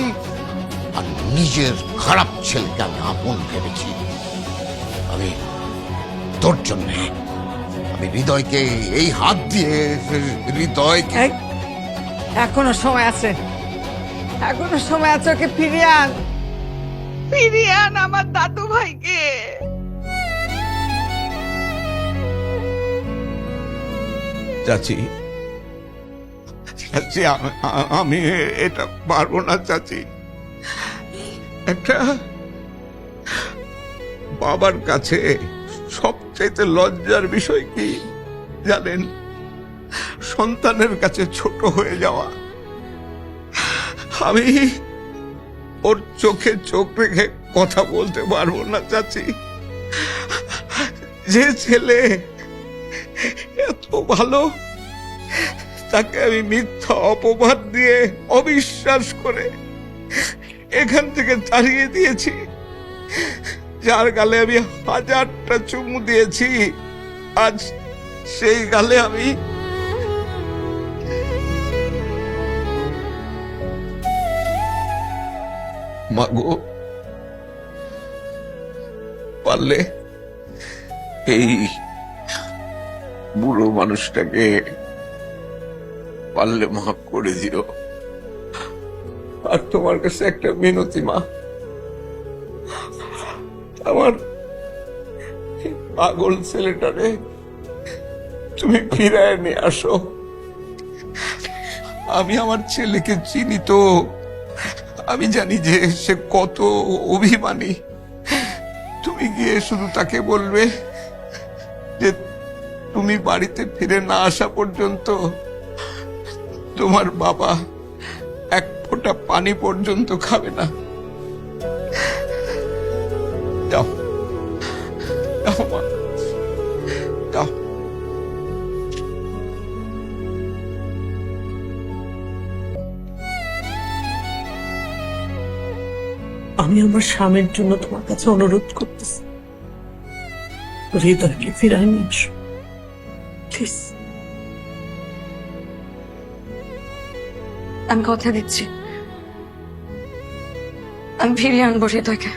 আর নিজের খারাপ ছেলেকে আমি আপন ভেবেছি। আমি তোর জন্যে আমি হৃদয়কে এই হাত দিয়ে হৃদয়কে এখনো সময় আছে, এখনো সময় আছে। ওকে ফিরিয়ে আন, ফিরিয়ে আন আমার দাদু ভাইকে। চাচি, চাচি আমি এটা পারবো না চাচি। একটা বাবার কাছে সবচাইতে লজ্জার বিষয় কি জানেন? সন্তানের কাছে ছোট হয়ে যাওয়া। আমি ওর চোখে চোখ রেখে কথা বলতে পারবো না চাচি। যে ছেলে এত ভালো, তাকে আমি মিথ্যা অপবাদ দিয়ে অবিশ্বাস করে এখান থেকে তাড়িয়ে দিয়েছি। যার গালে আমি 1000টা চুমু দিয়েছি, আজ সেই গালে আমি মাগো, পারলে এই বুড়ো মানুষটাকে পারলে মাফ করে দিও। আর তোমার কাছে একটা মিনতি মা, আমার পাগল ছেলেটারে তুমি ফিরায় নিয়ে আসো। আমি আমার ছেলেকে চিনি তো, আমি জানি যে সে কত অভিমানী। তুমি গিয়ে শুধু তাকে বলবে যে তুমি বাড়িতে ফিরে না আসা পর্যন্ত তোমার বাবা এক ফোঁটা পানি পর্যন্ত খাবে না। যাও যাও মা, যাও। আমি আমার স্বামীর জন্য তোমার কাছে অনুরোধ করতেছি, হৃদয়কে ফিরাই নিয়ে আসো প্লিজ। আমি কথা দিচ্ছি, আমি ফিরিয়ে আনবো হৃদয়কে।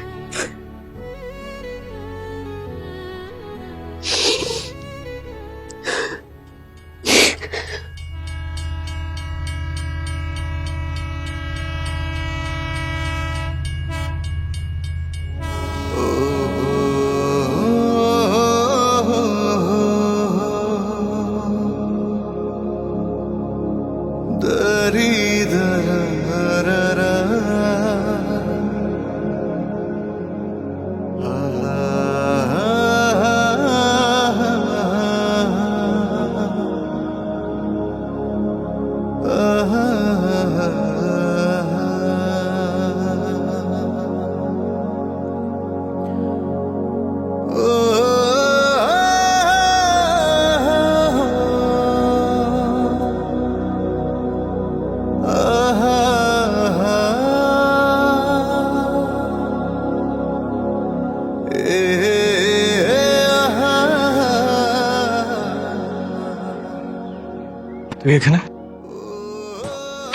তুই এখানে?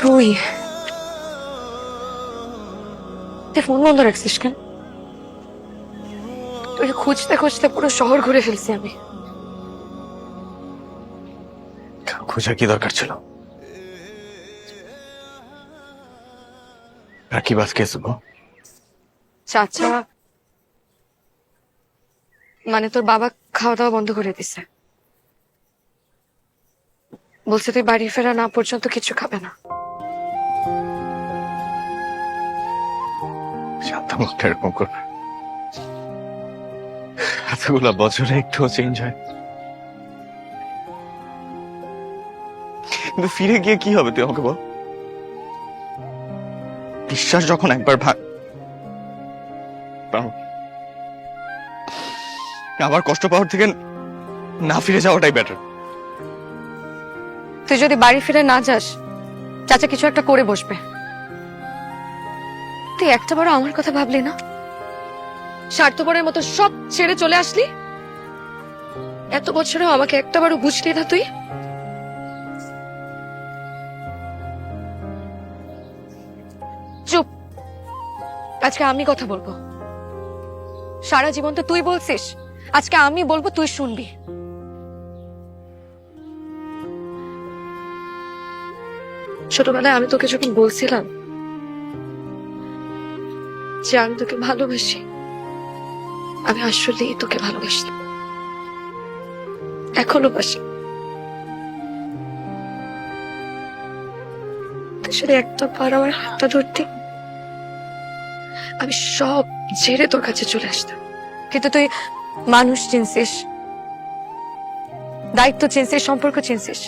তুই ফোন বন্ধ রাখছিস কেন? তুই খুঁজতে খুঁজতে পুরো শহর ঘুরে ফেলছি আমি। খোঁজার কি দরকার ছিল? আর কি বাস কেস? চাচা মানে তোর বাবা খাওয়া দাওয়া বন্ধ করে দিছে, বলছে তুই বাড়ি ফেরা না পর্যন্ত কিছু খাবে না। শান্তামুখটা এরকম করবে? এতগুলা বছরে একটুও চেঞ্জ হয়? কিন্তু ফিরে গিয়ে কি হবে তুই আমাকে বল? বিশ্বাস যখন একবার ভাঙ, আবার কষ্ট পাওয়ার থেকে না ফিরে যাওয়াটাই বেটার। তুই যদি বাড়ি ফিরে না যাস, চাচা কিছু একটা করে বসবে। তুই একটা বড় আমার কথা ভাবলি না? স্বার্থপরের মতো সব ছেড়ে চলে আসলি। এত বছরেও আমাকে একটা বারও বুঝলি না তুই। চুপ, আজকে আমি কথা বলবো। সারা জীবন তো তুই বলছিস, আজকে আমি বলবো, তুই শুনবি। ছোটবেলায় আমি তোকে যখন বলছিলাম যে আমি তোকে ভালোবাসি, আমি আসলেই তোকে ভালোবাসি, এখনো বাসি। তুই যদি একটা বার আমার হাতটা ধরতি, আমি সব ছেড়ে তোর কাছে চলে আসতাম। কিন্তু তুই মানুষ চিনছিস, দায়িত্ব চিনছিস, সম্পর্ক চিনছিস।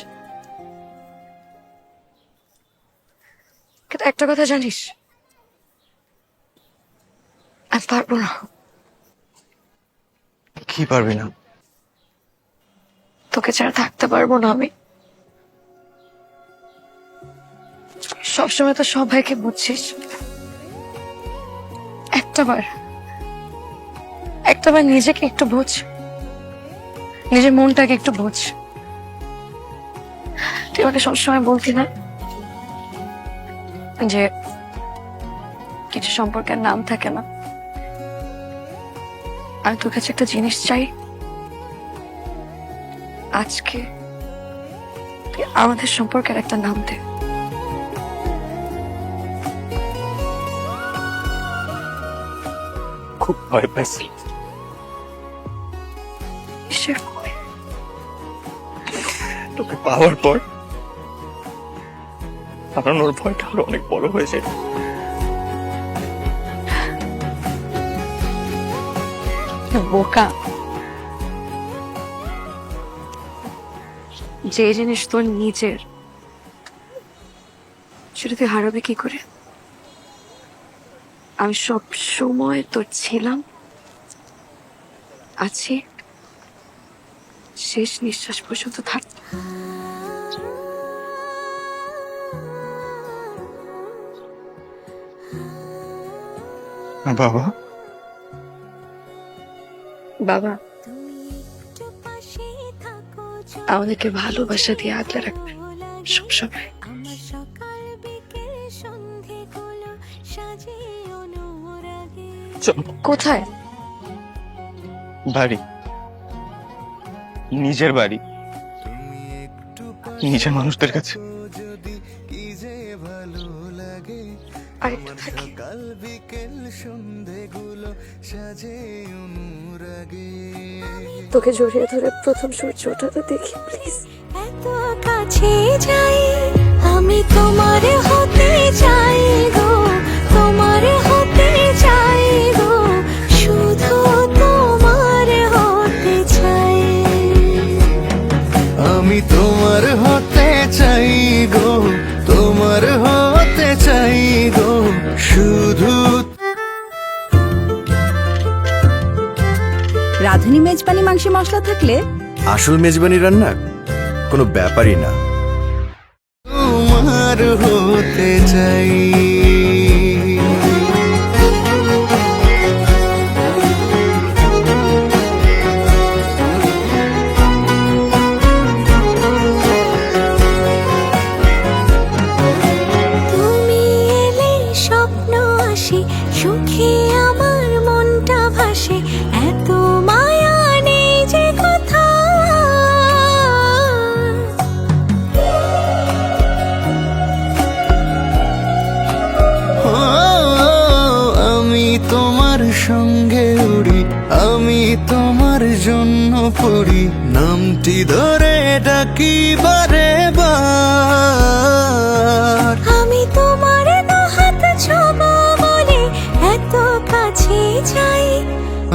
কিন্তু একটা কথা জানিস, আমি পারবো না। কি পারবি না? তোকে ছাড়া থাকতে পারবো না আমি। সবসময় তো সবাইকে বুঝছিস, একটা বার একটাবার নিজেকে একটু বোঝ, নিজের মনটাকে একটু বোঝ। তুই আমাকে সবসময় বলতি না যে কিছু সম্পর্কের নাম থাকে না, আমি তোর কাছে একটা জিনিস চাই, আজকে তুই আমাদের সম্পর্কের একটা নাম দে। খুব ভয় পাইছি। কিসের ভয়? তোকে পাওয়ার পর হারানোর ভয়টা আরো অনেক বড় হয়ে যায়। বোকা, যে জিনিস তোর নিজের সেটা তুই হারাবে কি করে? আমি সব সময় তোর ছিলাম, আছি, শেষ নিঃশ্বাস পর্যন্ত থাক। বাবা, বাবা আমাদেরকে ভালোবাসা দিয়ে আগলে রাখবে সবসময়। চল। কোথায়? বাড়ি, নিজের বাড়ি, নিজের মানুষদের কাছে। আরেকটু থাকি। তোকে জড়িয়ে ধরে প্রথম সূর্য ওঠাতে দেখি প্লিজ। এত কাছে যাই আমি, তোমার হতে চাই গো, তোমার হতে চাই গো, শুধু তোমার হতে চাই। আমি তোমার হতে চাই গো, তোমার হতে চাই গো, শুধু। রাঁধুনি মেজবানি মাংসে মশলা থাকলে আসল মেজবানি রান্না কোনো ব্যাপারই না। তোমার হতে চাই। তুমি এলে স্বপ্ন আসে, সুখে আমার মনটা ভাসে, এত মায়া নেই যে কথা। ও, আমি তোমার সঙ্গে উড়ি, আমি তোমার জন্য পড়ি, নামটি ধরে ডাকি বারে বার। আমি তোমার হাত ছোঁবো বলে এত কাছে যাই।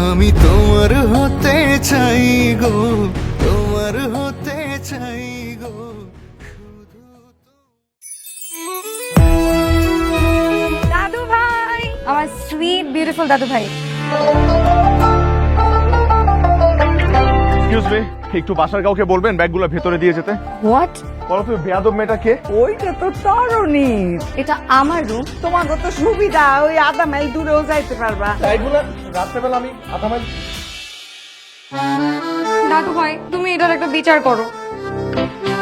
আমি তোমার হতে চাই গো, তোমার হতে চাই গো। দাদু ভাই, আমার সুইট বিউটিফুল দাদু ভাই। এক্সকিউজ মি, একটু বাসার কাউকে বলবেন ব্যাগগুলো ভেতরে দিয়ে যেতে। হোয়াট? বলো তুমি বেয়াদব মেয়েটা কে? ওইটা তো তরুণী। এটা আমার রুম। তোমার কত সুবিধা, ওই আধা মাইল দূরেও যাইতে পারবা। এইগুলো রাত্রেবেলা আমি আধা মাইল। দাদু ভাই, তুমি এটার একটা বিচার করো।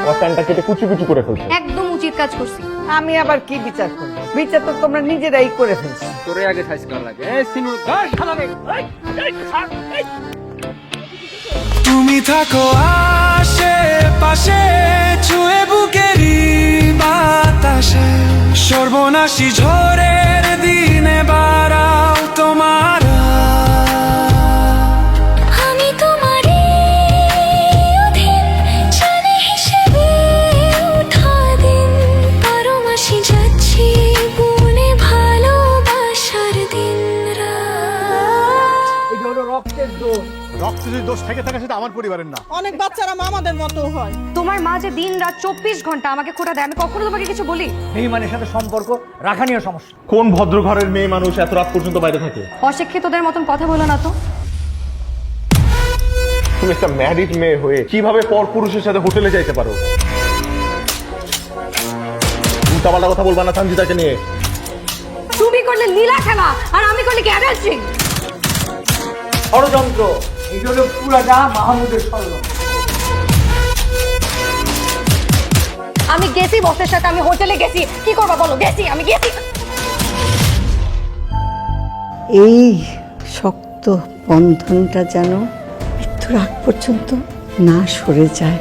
আমার প্যান্টটা কেটে কুচি কুচি করে ফেলছে। একদম উচিত কাজ করছি। আমি আবার কি বিচার করবো? বিচার তো তোমরা নিজেরাই করে ফেলছো। তোরে আগে সাইজ করা লাগে। তুমি থাকো আশেপাশে, ছুঁয়ে বুকেরই বাতাসে, সর্বনাশী ঝড়ের দিনে বাড়াও তোমার। আমি তোমারই অধীন, জানে হিসেবে ওঠা দিন, বারো মাসে যাচ্ছি গুনে ভালোবাসার দিন রাত। এই হলো রক্তের দোষ। রক্ত যদি দোষ থেকে থাকে সেটা আমার পরিবারের না। অনেক বাচ্চারা আমাদের মতো হয়। তোমার মা যে দিন রাত 24 ঘন্টা আমাকে খোটা দেয়, আমি কখনো তোমাকে কিছু বলি? বেঈমানের সাথে সম্পর্ক রাখা নিয়ে সমস্যা। কোন ভদ্র ঘরের মেয়ে মানুষ এত রাত পর্যন্ত বাইরে থাকে? অশিক্ষিতদের মতন কথা বলো না তো। তুমি একটা ম্যারিড মেয়ে হয়ে কিভাবে পর পুরুষের সাথে হোটেলে যাইতে পারো? উল্টাপাল্টা কথা বলবা না সঞ্জিতাকে নিয়ে। তুমি করলে লীলা খেলা আর আমি করলে কি অ্যাডাল্ট্রি? ষড়যন্ত্র, এটা হলো পুরাটা মাহমুদের ষড়যন্ত্র। আমি গেছি বসের সাথে, আমি হোটেলে গেছি, কি করবা বলো? গেছি, আমি গেছি। এই শক্ত বন্ধনটা যেন মৃত্যুর আগ পর্যন্ত না সরে যায়।